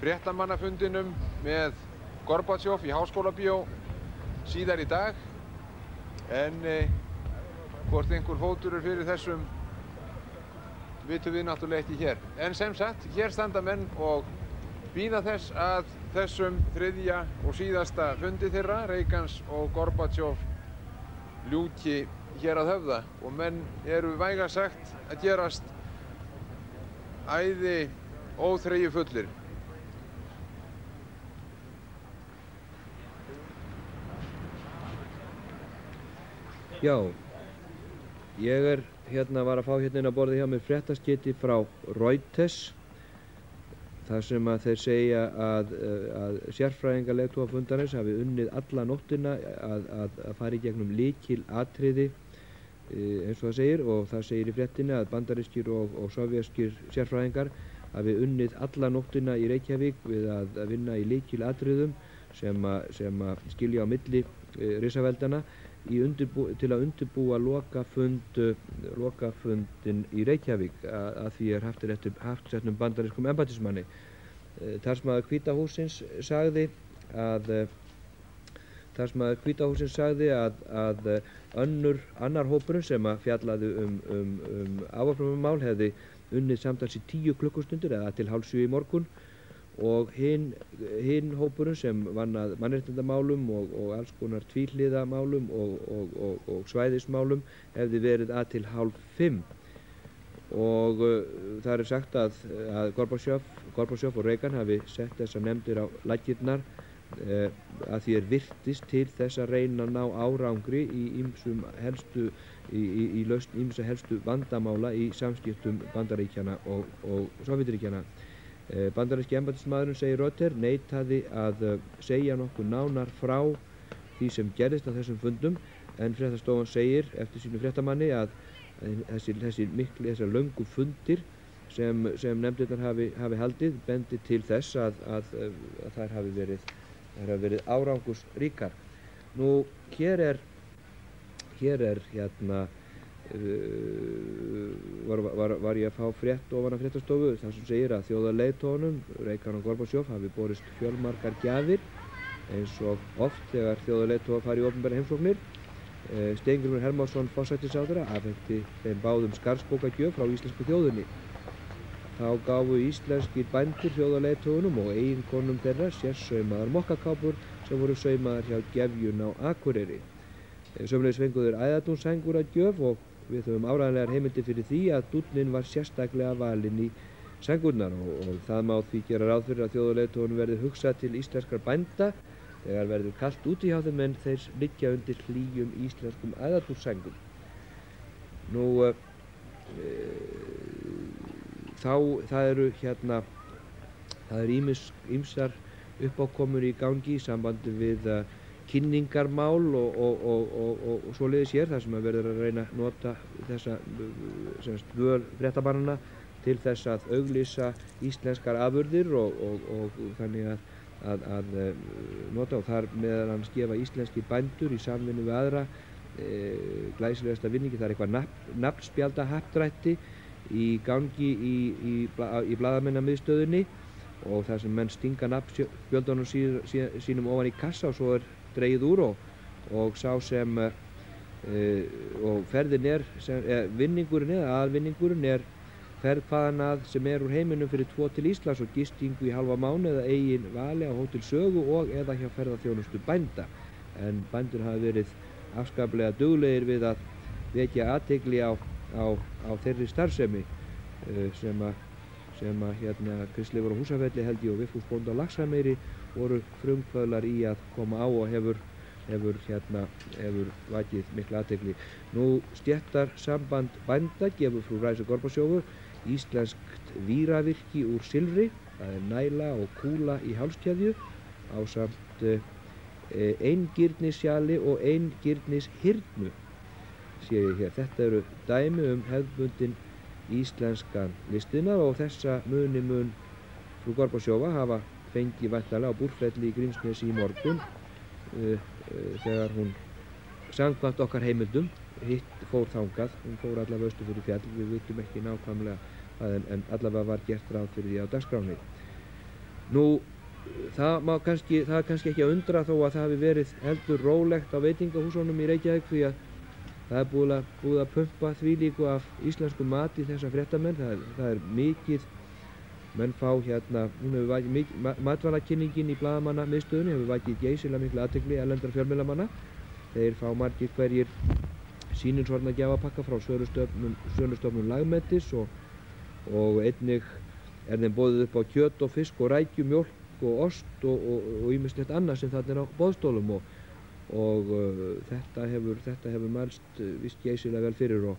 fréttamannafundinum með Gorbatsjov í Háskólabíó síðar í dag. En hvort einhver fótur er fyrir þessum vitum við náttúrulega ekki hér. En sem sagt, hér standa menn og bíða þess að þessum 3. og síðasta fundi þeirra, Reagans og Gorbatsjov, ljúki hér að höfða. Og menn eru vægast sagt að gerast æði óþreyjufullir. Já, ég var að fá hérna inn á borðið hjá mér fréttaskyti frá Reuters, þar sem að þeir segja að sérfræðingar leiðtogafundarins hafi unnið alla nóttina að fara í gegnum lykilatriði, eins og það segir, og það segir í fréttinni að bandarískir og sovéskir sérfræðingar hafi unnið alla nóttina í Reykjavík við að vinna í lykilatriðum sem að skilja á milli risaveldana til að undirbúa lokafundin í Reykjavík að því haft settum bandarískum embættismanni. Talsmaður Hvíta hússins sagði að annar hópurinn sem að fjallaði afvopnunarmál hefði unnið samtals í 10 klukkustundir eða til 6:30 í morgun, og hinn hópurinn sem vann að mannréttindamálum og alls konar tvíhliðamálum og svæðismálum hefði verið að til 4:30. Og það er sagt að Gorbatsjov og Reagan hafi sett þessar nefndir á laggirnar að því virtist til þess að reyna að ná árangri í lausn ýmissa helstu vandamála í samskiptum Bandaríkjanna og Sovétríkjanna. Bandaríski embættismaðurinn, segir Reuters, neitaði að segja nokkuð nánar frá því sem gerðist á þessum fundum, en fréttastofan segir eftir sínu fréttamanni að þessar löngu fundir sem nefndirnar hafi haldið bendi til þess að þær hafi verið árangursríkar. Nú, hér er var ég að fá frétt ofan af fréttastofu þar sem segir að þjóðarleiðtogunum Reagan og Gorbatsjov hafi borist fjölmargar gjafir eins og oft þegar þjóðarleiðtogar fara í opinberar heimsóknir. Steingrímur Hermannsson forsætisráðherra afhenti þeim báðum skarðsbókagjöf frá íslensku þjóðinni. Þá gáfu íslenskir bændur þjóðarleiðtogunum og eiginkonum þeirra sérsaumaðar mokkakápur sem voru saumaðar hjá Gefjun á Akureyri. Sömuleiðis fengu þeir æðardúnssængur að gjöf og við höfum áreiðanlegar heimildir fyrir því að dúllinn var sérstaklega valinn í sængurnar og það má því gera ráð fyrir að þjóðarleiðtogunum verði hugsað til íslenskra bænda þegar verður kalt úti hjá þeim en þeir liggja undir hlýjum íslenskum æðardúnssängum. Nú, það eru ýmsar uppákomur í gangi í sambandi við kynningarmál og svoleiðis hér, þar sem að verður að reyna að nota þessa dvöl fréttamannanna til þess að auglýsa íslenskar afurðir og þannig að nota og þar meðal annars gefa íslenskir bændur í samvinnu við aðra glæsilegasta vinningi. Það er eitthvað nafnspjaldahappdrætti í gangi í blaðamennamiðstöðinni og þar sem menn stinga nafnspjöldunum sínum ofan í kassa og svo er dregið úr og sá sem og ferðin vinningurinn eða aðvinningurinn ferð hvaðan að sem úr heiminum fyrir 2 til Íslands og gistingu í halva mánuð eða eigin vali á Hótel Sögu og eða hjá ferðaþjónustu bænda. En bændur hafa verið afskaplega duglegir við að vekja athygli á þeirri starfsemi sem Kristleifur á Húsafelli held ég og Vigfús bóndi á Laxameyri voru frumkvöðlar í að koma á og hefur vakið mikla athygli. Nú stéttarsamband bænda gefur frú Ræsu Gorbachövu íslenskt víravirki úr silfri, það næla og kúla í hálskeðju ásamt eingirnissjali og eingirnishyrnu sé ég hér. Þetta eru dæmi hefðbundin íslenskan listina og þessa mun frú Gorbachöva hafa fengið væntanlega á Búrfelli í Grímsnesi í morgun þegar hún samkvæmt okkar heimildum fór þangað, hún fór allavega austur fyrir fjall, við vitum ekki nákvæmlega en allavega var gert ráð fyrir því á dagskránni. Nú, það er kannski ekki að undra þó að það hafi verið heldur rólegt á veitingahúsunum í Reykjavík því að það er búið að pumpa þvílíku af íslensku mat í þessa fréttamenn, það er mikið, menn fá matvælakynningin í blaðamannamiðstöðinni hefur vakið geysilega mikla athygli erlendra fjölmiðlamanna. Þeir fá margir hverjir sýnishorna gjafapakka frá Sölustofnun Lagmetis og einnig þeim boðið upp á kjöt og fisk og rækju, mjólk og ost og ýmislegt annað sem þarna á boðstólum og þetta hefur mælst víst geysilega vel fyrir og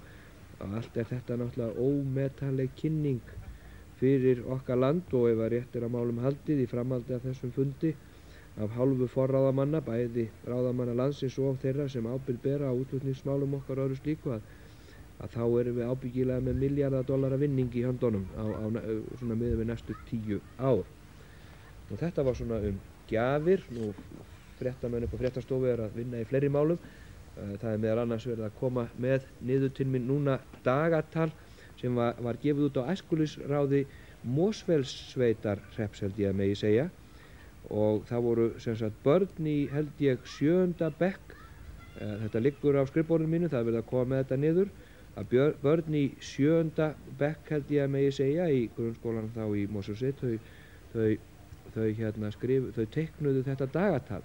allt þetta náttúrulega ómetanleg kynning fyrir okkar land og ef að rétt að málum haldið í framhaldi af þessum fundi af hálfu forráðamanna, bæði ráðamanna landsins og þeirra sem ábyrgð bera á útflutningsmálum okkar og öðru slíku að þá erum við ábyggilega með $milljarða vinning í höndunum svona miðað við næstu 10 ár. Og þetta var svona gjafir, nú fréttamenn upp á fréttastofu að vinna í fleiri málum. Það meðal annars verið að koma með niður til mín núna dagatal sem var gefið út á æskulýðsráði Mosfellssveitarhrepps held ég að megi segja og það voru sem sagt börn í held ég 7. bekk, þetta liggur á skrifborðinu mínu, það er verið að koma með þetta niður, að börn í 7. bekk held ég að megi segja í grunnskólanum þá í Mosfellssveit, þau teiknuðu þetta dagatal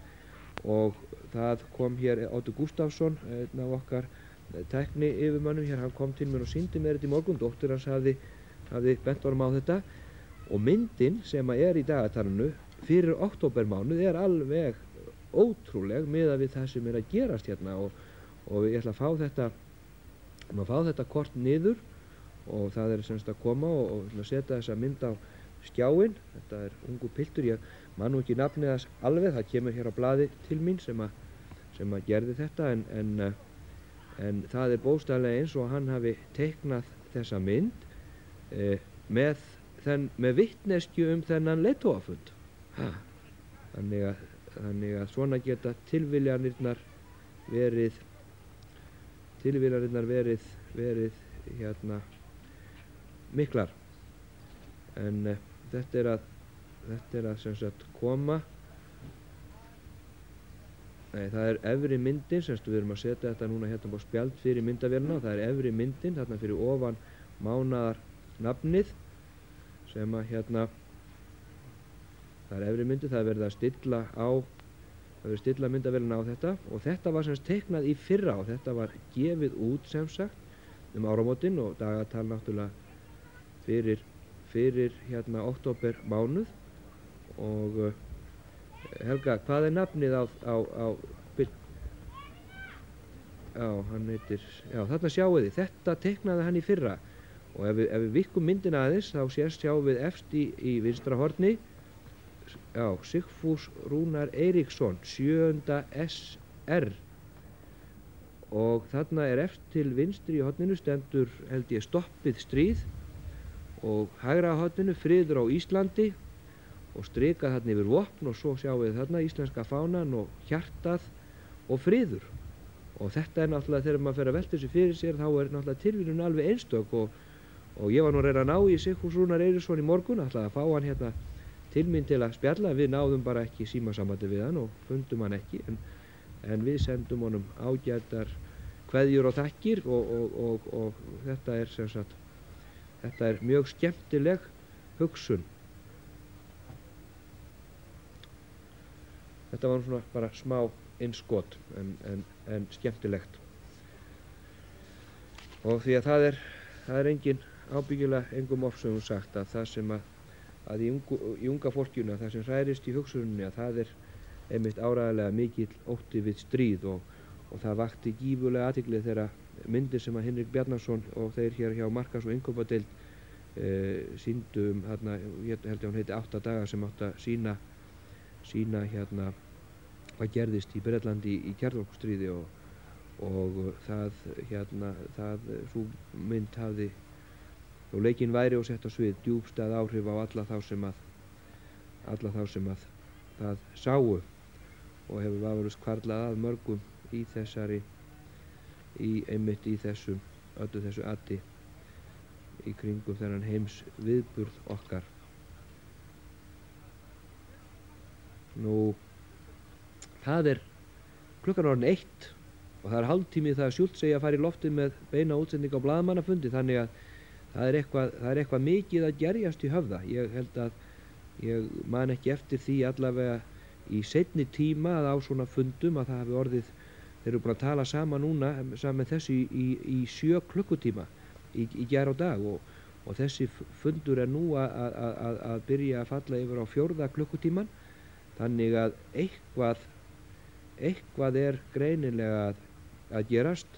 og það kom hér Oddur Gústafsson, einn af okkar tækni yfirmönnum hér, hann kom til mér og sýndi mér þetta í morgun, dóttir hans hafði bent honum á þetta og myndin sem er í dagatalinu fyrir októbermánuð er alveg ótrúleg miðað við það sem er að gerast hérna og ég ætla að fá þetta kort niður og það er semst að koma og setja þessa mynd á skjáinn. Þetta er ungur piltur, ég man nú ekki nafnið þess alveg, það kemur hér á blaði til mín sem að gerði þetta en það er bókstaflega eins og hann hafi teiknað þessa mynd með vitneskju þennan leiðtogafund. Þannig að svona geta tilviljanirnar verið hérna miklar en þetta er að sem sagt koma það er efri myndin, semst við erum að setja þetta núna hérna á spjald fyrir myndavélina og það er efri myndin þarna fyrir ofan mánaðarnafnið sem að hérna það er efri myndin, það er verið að stilla myndavélina á þetta og þetta var semst teiknað í fyrra og þetta var gefið út sem sagt áramótin og dagatal náttúrulega fyrir hérna október mánuð og Helga, hvað er nafnið á hann heitir, þarna sjáu þið, þetta teiknaði hann í fyrra og ef við vikkum myndin aðeins þá sjáum við efst í vinstra horni Sigfús Rúnar Eiríksson 7. SR og þarna er eftir til vinstri í horninu stendur held ég stoppið stríð og hægra horninu friður á Íslandi og strikað þarna yfir vopn og svo sjáum við þarna íslenska fánan og hjartað og friður og þetta er náttúrulega þegar maður fer að velta þessu fyrir sér þá er náttúrulega tilviljun alveg einstök og ég var nú að reyna að ná í Sigfús Rúnar Eiríksson í morgun ætlaði að fá hann hérna til mín til að spjalla, við náðum bara ekki símasambandi við hann og fundum hann ekki en við sendum honum ágætar kveðjur og þakkir og þetta er sem sagt, þetta er mjög skemmtileg hugsun. Þetta var svona bara smá innskot en skemmtilegt. Og því að það er ábyggilega engum ofsögum sagt að það sem að í unga fólkinu, það sem hrærist í hugsuninni, að það er einmitt áreiðanlega mikill ótti við stríð og það vakti gífurlega athygli þegar myndir sem að Hinrik Bjarnason og þeir hér hjá Markaðs- og innkaupadeild sýndu þarna, ég held að hún heiti 8 daga, sem átti að sýna hérna hvað gerðist í Bretlandi í kjarnorkustríði og sú mynd hafði og leikinn væri og sett á svið djúpstæð áhrif á alla þá sem að það sáu og hefur vafalaust hvarflað að mörgum einmitt í öllu þessu ati í kringum þennan heims viðburð okkar. Nú, það er klukkan orðin 1 og það er hálftími það að Schultz segi að fara í loftið með beina útsending á blaðamannafundi, þannig að það er eitthvað mikið að gerjast í Höfða. Ég held að ég man ekki eftir því allavega í seinni tíma að á svona fundum að það hafi orðið, þeir eru búin að tala saman núna saman þessu í 7 klukkutíma í gær og dag og þessi fundur er nú að byrja að falla yfir á 4. klukkutíman, þannig að eitthvað er greinilega að gerast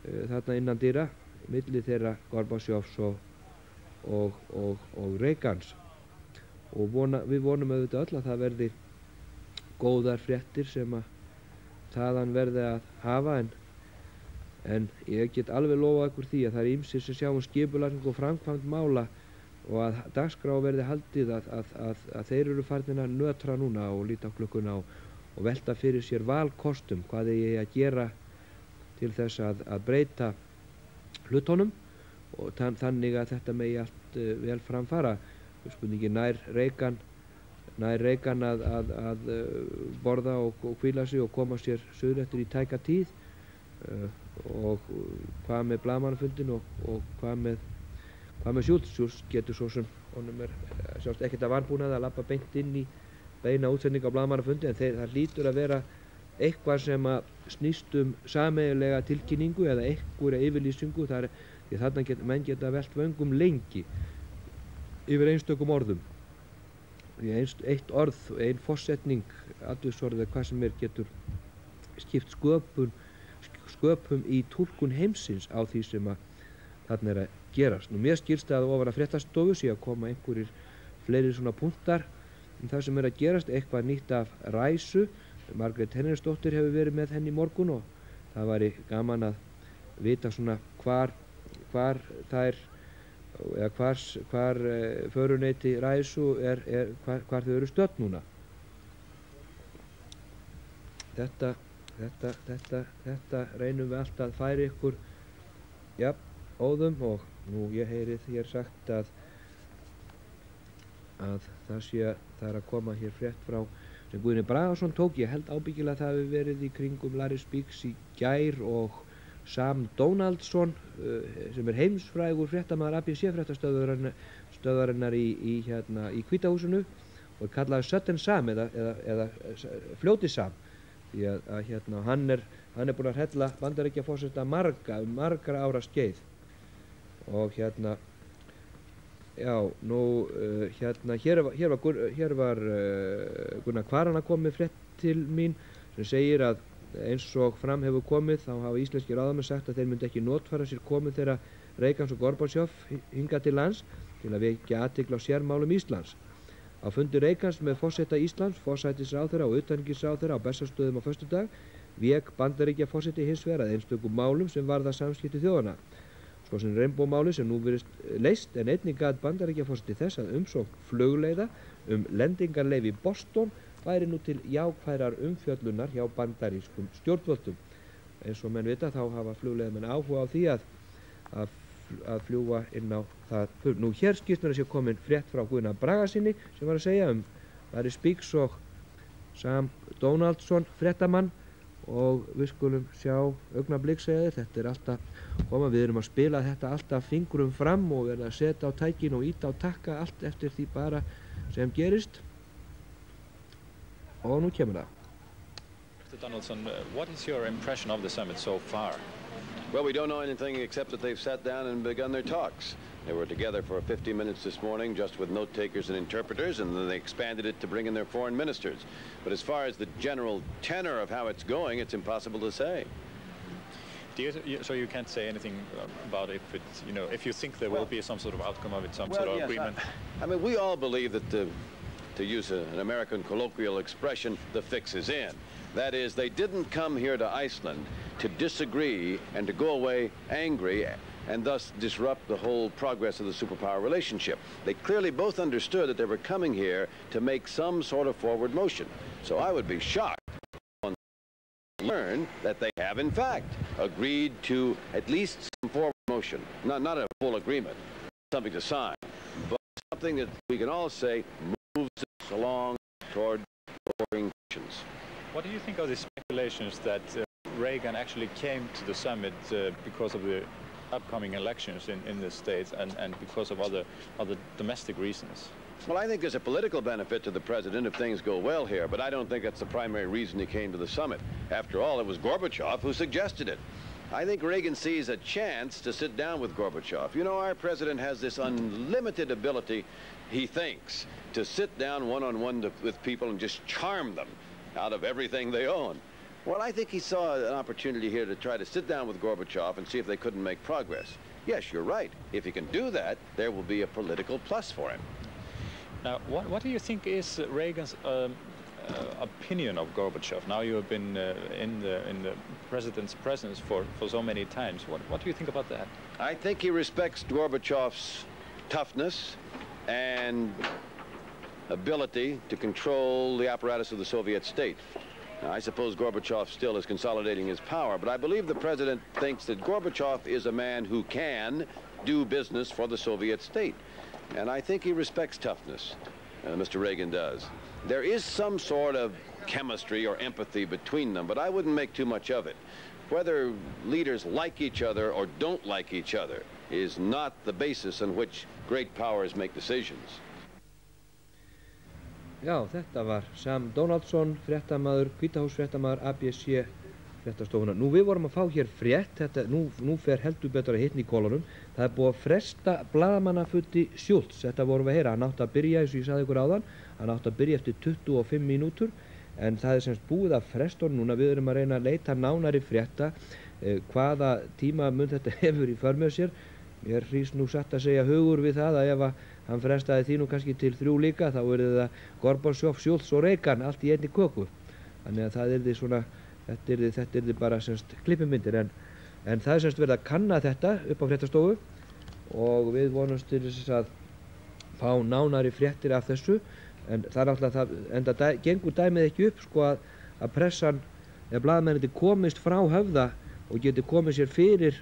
þarna innan dyra milli þeirra Gorbatsjovs og Reagans og við vonum auðvitað öll að það verði góðar fréttir sem að þaðan verði að hafa en ég get alveg lofað ykkur því að það er ýmsir sem sjá skipulagningu og framkvæmd mála og að dagskrá verði haldið að þeir eru farnir að nötra núna og líta á klukkuna og velta fyrir sér valkostum hvað eigi að gera til þess að breyta hlutunum og þannig að þetta megi allt vel framfara. Spurningin nær Reagan að borða og hvíla sig og koma sér suður eftir í tæka tíð og hvað með blaðamannafundin og hvað með Schultz getur svo sem honum sjást ekkert að vanbúnað að labba beint inn í beina útsending á blaðamannafundi en það hlýtur að vera eitthvað sem að snýst sameiginlega tilkynningu eða einhverja yfirlýsingu því þarna menn geta velt vöngum lengi yfir einstökum orðum. Því eitt orð, ein forsetning, atviksorð eða hvað sem getur skipt sköpum í túlkun heimsins á því sem að þarna er að gerast. Nú mér skilst að ofan að fréttastofu sé að koma einhverjir fleiri svona punktar það sem er að gerast, eitthvað nýtt af ræsu. Margrét Henriksdóttir hefur verið með henni í morgun og það væri gaman að vita svona hvar þær eða hvar föruneyti ræsu hvar þau eru stödd núna. Þetta reynum við alltaf að færa ykkur óðum og nú ég heyri þér sagt að það er að koma hér frétt frá sem Guðni Bragason tók. Ég held ábyggilega að það hefur verið í kringum Larry Speaks í gær og Sam Donaldsson sem er heimsfrægur fréttamaður ABC fréttastöðvarinnar í Hvítahúsinu og er kallaður Sudden Sam eða Fljóti Sam því að hann er búinn að hrella Bandaríkjaforseta margra ára skeið og hér var Gunnar Kvaran að koma með frétt til mín sem segir að eins og fram hefur komið þá hafa íslenskir ráðamenn sagt að þeir myndi ekki notfæra sér komið þeirra Reagans og Gorbatsjov hingað til lands til að vekja athygli á sérmálum Íslands. Á fundi Reagans með forseta Íslands, forsætisráðherra og utanríkisráðherra á Bessastöðum á föstudag vék Bandaríkjaforseti hins vegar að einstökum málum sem varða samskipti þjóðanna. Svo sem Reimbow-máli sem nú virðist leyst en einnig gat Bandaríkjaforseti þess að umsókn flugleiða lendingarleyfi í Boston væri nú til jákvæðrar umfjöllunar hjá bandarískum stjórnvöldum. Eins og menn vita þá hafa flugleiðamenn áhuga á því að fljúga inn á það. Nú hér skýrst mér að sé komin frétt frá Guðna Bragasyni sem var að segja Larry Speaks og Sam Donaldsson fréttamann og við skulum sjá augnablik, segja þér. Þetta alltaf koma, við erum að spila þetta alltaf fingrum fram og verða að setja á tækin og íta á takka, allt eftir því bara sem gerist. Og nú kemur það. Mr. Donaldson, what is your impression of the summit so far? Well, we don't know anything except that they've sat down and begun their talks. They were together for 50 minutes this morning just with note takers and interpreters, and then they expanded it to bring in their foreign ministers. But as far as the general tenor of how it's going, it's impossible to say. So you can't say anything about if it's, if you think there will be some sort of outcome of it, some sort of agreement? I mean, we all believe that to use an American colloquial expression, the fix is in. That is, they didn't come here to Iceland to disagree and to go away angry and thus disrupt the whole progress of the superpower relationship. They clearly both understood that they were coming here to make some sort of forward motion. So I would be shocked to learn that they have, in fact, agreed to at least some forward motion. Not a full agreement, something to sign, but something that we can all say moves us along toward lowering tensions. What do you think of the speculations that Reagan actually came to the summit because of the upcoming elections in the States and because of other domestic reasons? Well, I think there's a political benefit to the president if things go well here, but I don't think that's the primary reason he came to the summit. After all, it was Gorbachev who suggested it. I think Reagan sees a chance to sit down with Gorbachev. You know, our president has this unlimited ability, he thinks, to sit down one-on-one with people and just charm them out of everything they own. Well, I think he saw an opportunity here to try to sit down with Gorbachev and see if they couldn't make progress. Yes, you're right. If he can do that, there will be a political plus for him. Now, what do you think is Reagan's opinion of Gorbachev? Now you have been in the president's presence for so many times. What do you think about that? I think he respects Gorbachev's toughness and ability to control the apparatus of the Soviet state. Now, I suppose Gorbachev still is consolidating his power, but I believe the president thinks that Gorbachev is a man who can do business for the Soviet state. And I think he respects toughness, Mr. Reagan does. There is some sort of chemistry or empathy between them, but I wouldn't make too much of it. Whether leaders like each other or don't like each other is not the basis on which great powers make decisions. Já, þetta var Sam Donaldson, fréttamaður, hvítahúsfréttamaður ABC fréttastofuna. Nú við vorum að fá hér frétt, nú fer heldur betur að hitna í kolunum. Það er búið að fresta blaðamannafundi Schultz. Þetta vorum við að heyra, hann átti að byrja, eins og ég sagði ykkur áðan, hann átti að byrja eftir 25 mínútur, en það er semst búið að fresta honum núna. Við erum að reyna að leita nánari frétta, hvaða tíma mun þetta hefur í för með sér. Mér hrýst nú satt að segja hugur við það að ef hann frestaði því nú kannski til 3 líka, þá það Gorbachev, Schultz og Reagan allt í einni köku. Þannig að það yrði svona, þetta yrði bara semst klippimyndir, en það er semst verið að kanna þetta upp á fréttastofu og við vonumst til þess að fá nánari fréttir af þessu, en það er alltaf, enda gengur dæmið ekki upp sko að pressan, eða blaðamennirnir komist frá Höfða og geti komið sér fyrir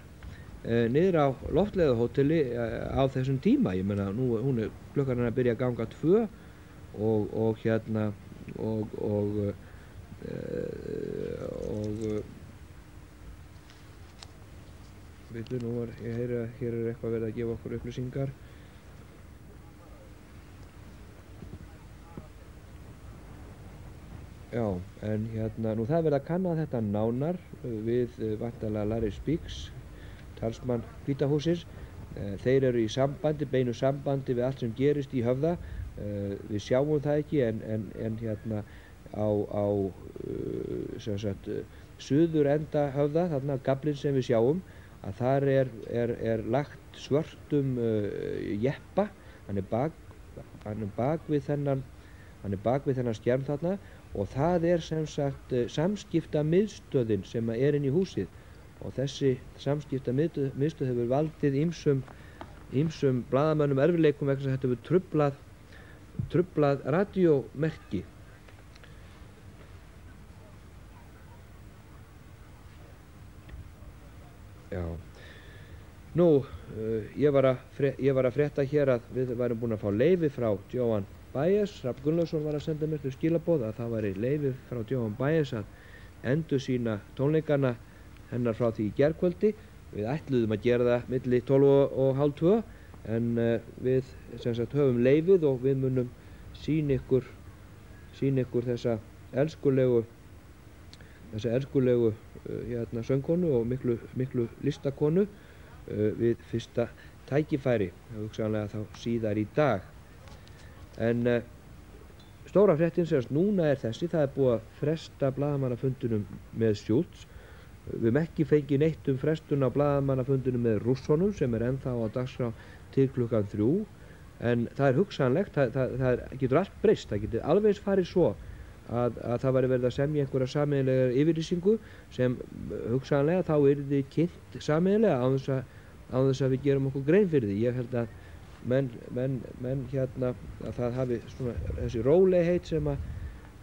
niður á loftleiðahóteli á þessum tíma. Ég meina, nú klukkan að byrja að ganga 2 og hérna veitu, nú ég heyri að hér eitthvað verið að gefa okkur upplýsingar. Já, en hérna, nú það verið að kanna þetta nánar við væntanlega Larry Speakes, talsmann Hvítahússins. Þeir eru í sambandi, beinu sambandi við allt sem gerist í Höfða. Við sjáum það ekki, en hérna á sem sagt suður enda Höfða, þarna gaflinn sem við sjáum, að þar er lagt svörtum jeppa, hann er bak við þennan skjerm þarna, og það er sem sagt samskiptamiðstöðin sem er inn í húsið. Og þessi samskiptamiðstöð hefur valdið ýmsum blaðamönnum erfiðleikum vegna þess að þetta hefur truflað radíómerki. Já. Nú, ég var að frétta hér að við værum búin að fá leyfi frá Johan Baez. Hrafn Gunnlaugsson var að senda mér til skilaboð að það væri leyfi frá Johan Baez að endursýna tónleikana hennar frá því í gærkvöldi. Við ætluðum að gera það milli 12 og hálf 2 en við sem sagt höfum leyfið og við munum sýna ykkur þessa elskulegu söngkonu og miklu listakonu við fyrsta tækifæri, hugsanlega þá síðar í dag. En stóra fréttin sem núna er þessi, það er búið að fresta blaðamannafundunum með Schultz. Við höfum ekki fengið neitt frestun á blaðamannafundunum með Rússunum sem er ennþá á dagskrá til klukkan 3. En það er hugsanlegt, það getur allt breyst, það getur alveg farið svo að það væri verið að semja einhverja sameiginlega yfirlýsingu sem hugsanlega þá yrði kynnt sameiginlega án þess að við gerum okkur grein fyrir því. Ég held að menn hérna að það hafi svona þessi rólegheit sem að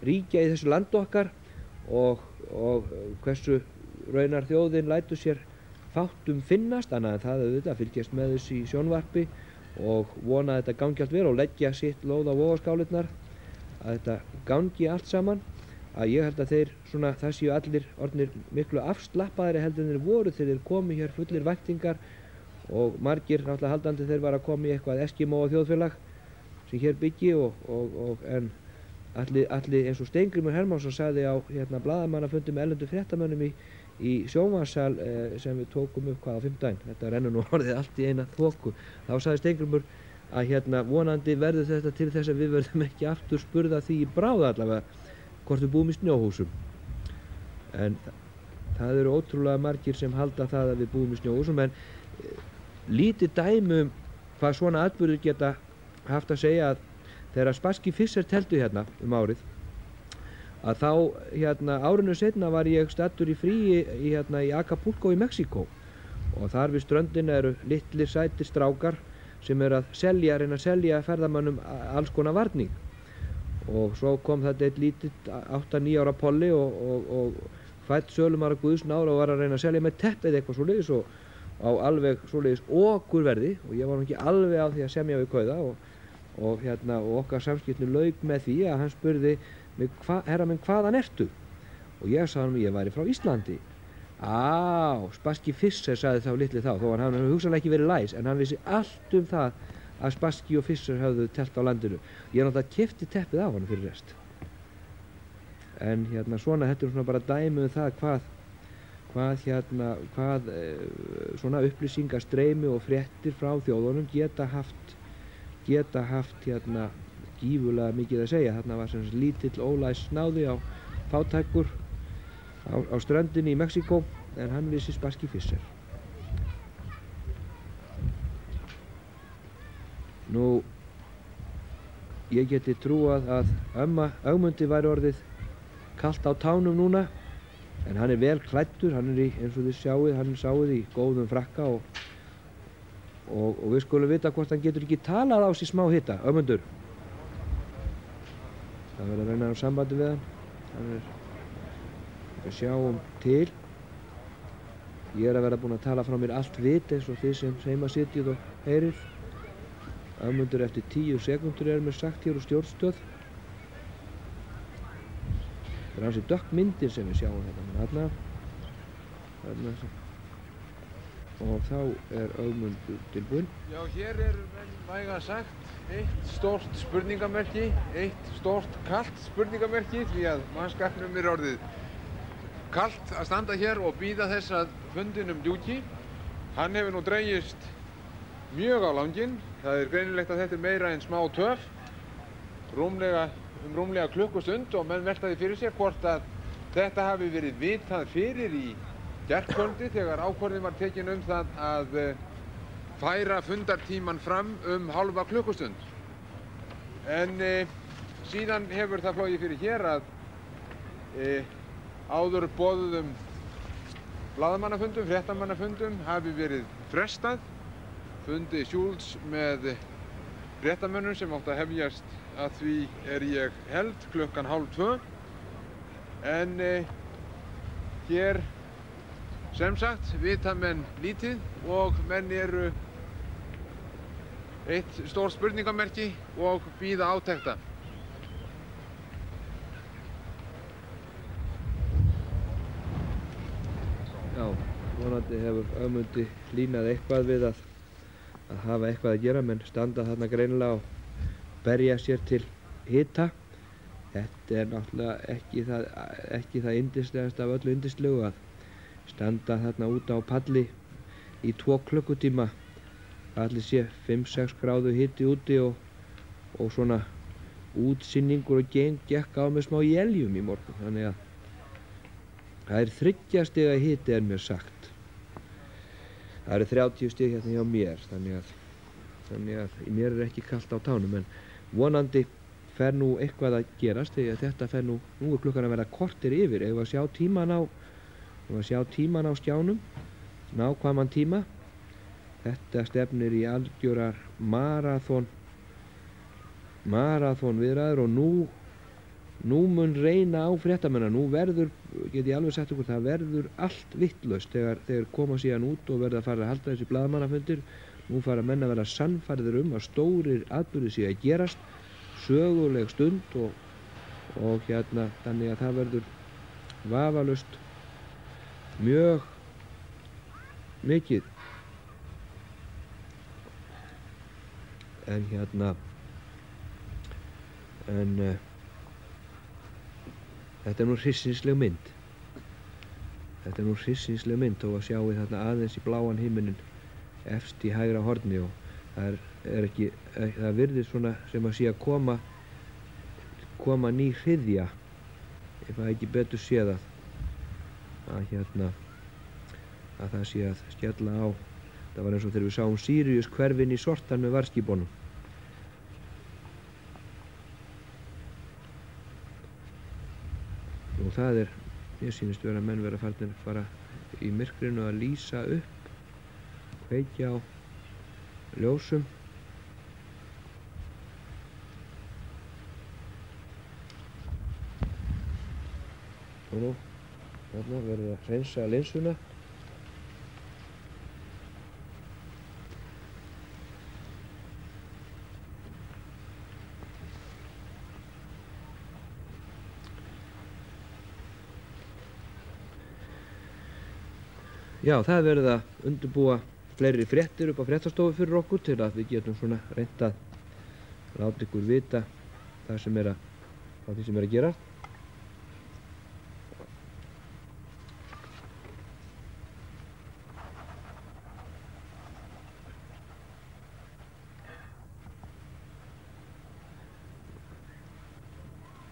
ríkja í þessu landi okkar og hversu raunar þjóðin lætur sér fátt finnast annað en það auðvitað fylgjast með þessu í sjónvarpi og vona að þetta gangi allt vel og leggja sitt lóð á vogarskálinnar að þetta gangi allt saman. Að ég held að það séu allir orðnir miklu afslappaðri heldur en þeir voru þegar þeir komu hér fullir væntingar og margir náttúrulega haldandi þeir var að koma í eitthvað eskimóa þjóðfélag sem hér byggi en allir eins og Steingrímur Hermannsson sagði á blaðamannafundi með erlendum fréttamönnum í sjónvarpssal sem við tókum upp á 5. daginn. Þetta rennur nú orðið allt í eina þoku. Þá sagði Steingrímur að vonandi verður þetta til þess að við verðum ekki aftur spurða því í bráð allavega hvort við búum í snjóhúsum. En það eru ótrúlega margir sem halda það að við búum í snjóhúsum en lítið dæmi hvað svona atburðir geta haft að segja að þegar Spassky Fischer teldu hérna árið að þá árinu seinna var ég staddur í fríi í Acapulco í Mexíkó og þar við ströndina eru litlir sætir strákar sem eru að reyna að selja ferðamönnum alls konar varning og svo kom þetta eitt lítið 8-9 ára polli og fædd sölumara guðsnára og var að reyna að selja með teppið eitthvað svoleiðis og á alveg svoleiðis okurverði og ég var nú ekki alveg á því að semja við kauða og okkar samskipti lauk með því að hann spurði mig, herra minn, hvaðan ertu? Og ég sagði hann, ég væri frá Íslandi. Spassky Fischer sagði þá litli þá, þó hann hafði hugsanlega ekki verið læs, en hann vissi allt það að Spassky og Fischer höfðu telt á landinu. Ég náttúrulega keypti teppið af hann fyrir rest. En svona, þetta svona bara dæmi það hvað svona upplýsingastreymi og fréttir frá þjóðunum geta haft gífurlega mikið að segja. Þarna var sem sagt lítill ólæs snáði á fátækur á ströndinni í Mexíkó en hann vissi Spassky Fischer. Nú, ég geti trúað að Ögmundi væri orðið kalt á tánum núna en hann er vel klæddur, hann er eins og þið sjáið, hann er sáið í góðum frakka og við skulum vita hvort hann getur ekki talað á sig smá hita. Ögmundur, það verður að reyna á sambandi við hann er að sjáum til. Ég er að vera búinn að tala frá mér allt vit eins og þið sem heima sitjið og heyrið. Ögmundur eftir 10 sekúndur er mér sagt hér úr stjórnstöð. Það er hansi dökk myndir sem við sjáum þarna. Og þá er Ögmundur tilbúinn. Já, hér er væga sagt eitt stórt spurningamerki, eitt stórt kalt spurningamerki því að mannskapnum er orðið kalt að standa hér og bíða þess að fundinum ljúki. Hann hefur nú dregist mjög á langinn. Það er greinilegt að þetta er meira en smá töf, rúmlega klukkustund og menn velta því fyrir sér hvort að þetta hafi verið vitað fyrir í gærkvöldi þegar ákvörðun var tekin það að færa fundartíman fram hálfa klukkustund. En síðan hefur það flogið fyrir hér að áður boðuðum blaðamannafundum, fréttamannafundum hafi verið frestað. Fundi Schultz með fréttamönnum sem átti að hefjast að því er ég held klukkan 1:30. En hér sem sagt vita menn lítið og menn eru eitt stórt spurningamerki og bíða átekta. vonandi hefur Ögmundi hlýnað eitthvað við að hafa eitthvað að gera, menn standa þarna greinilega og berja sér til hita. Þetta er náttúrulega ekki það yndislegasta af öllu yndislegu að standa þarna út á palli í 2 klukkutíma. Allir sé 5-6 gráðu hiti úti og svona útsýningur og gekk á með smá éljum í morgun, þannig að það er 3 stiga hiti er mér sagt. Það eru 30 stig hérna hjá mér, þannig að mér er ekki kalt á tánum, en vonandi fer nú eitthvað að gerast þegar þetta fer nú er klukkan að verða korter yfir. Ef við að sjá tíman á skjánum, nákvæman tíma. Þetta stefnir í algjörar maraþon viðræður og nú mun reyna á fréttamennina. Nú verður, get ég alveg sagt ykkur, það verður allt vitlaust þegar koma síðan út og verða að fara að halda þessi blaðamannafundir. Nú fara menn að vera sannfærðir að stórir atburðir séu að gerast, söguleg stund og hérna, þannig að það verður vafalaust mjög mikið. En hérna, þetta er nú hryssingsleg mynd. Þetta er nú hryssingsleg mynd þó að sjáu þarna aðeins í bláan himinin efst í hægra horni og það virðist svona sem að sé að koma ný hryðja, ef það ekki betur séð að það sé að skella á. Það var eins og þegar við sáum Sirius hverfin í sortan með varðskípunum. Og það er, mér sýnist vera að menn vera farnir að fara í myrkrinu að lýsa upp, kveikja á ljósum. Og nú, þarna verður að hreinsa linsuna. Já, það verður að undirbúa fleiri fréttir upp á fréttastofu fyrir okkur til að við getum svona reynt að láta ykkur vita það sem er að gera.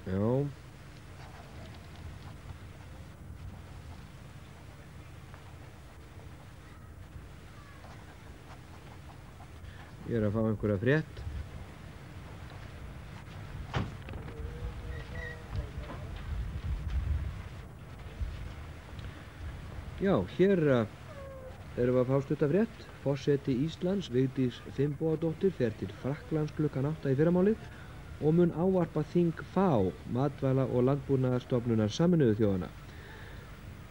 Já. Ég er að fá einhverja frétt. Já, hér erum við að fá stutta frétt. Forseti Íslands, Vigdís Finnbogadóttir, fer til Frakklands klukkan 8 í fyrramálið og mun ávarpa þing FAO, Matvæla- og landbúnaðarstofnunar Sameinuðu þjóðanna.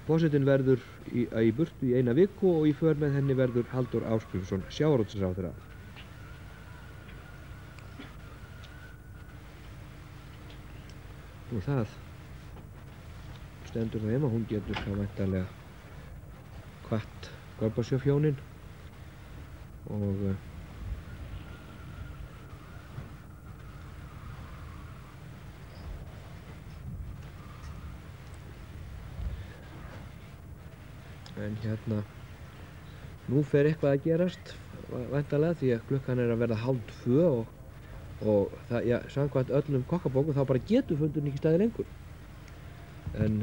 Forsetinn verður í burtu í 1 viku og í för með henni verður Halldór Ásgrímsson, sjávarútvegsráðherra. Og það stendur það heima, hún getur þá væntanlega hvatt Gorbatsjov-hjónin og en hérna nú fer eitthvað að gerast væntanlega því að klukkan er að verða 1:30 og það, já, samkvæmt öllum kokkabókum þá bara getur fundurinn ekki staðið lengur. En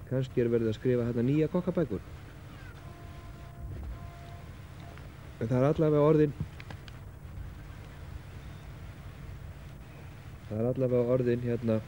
kannski er verið að skrifa hérna nýja kokkabækur. En það er allavega orðin hérna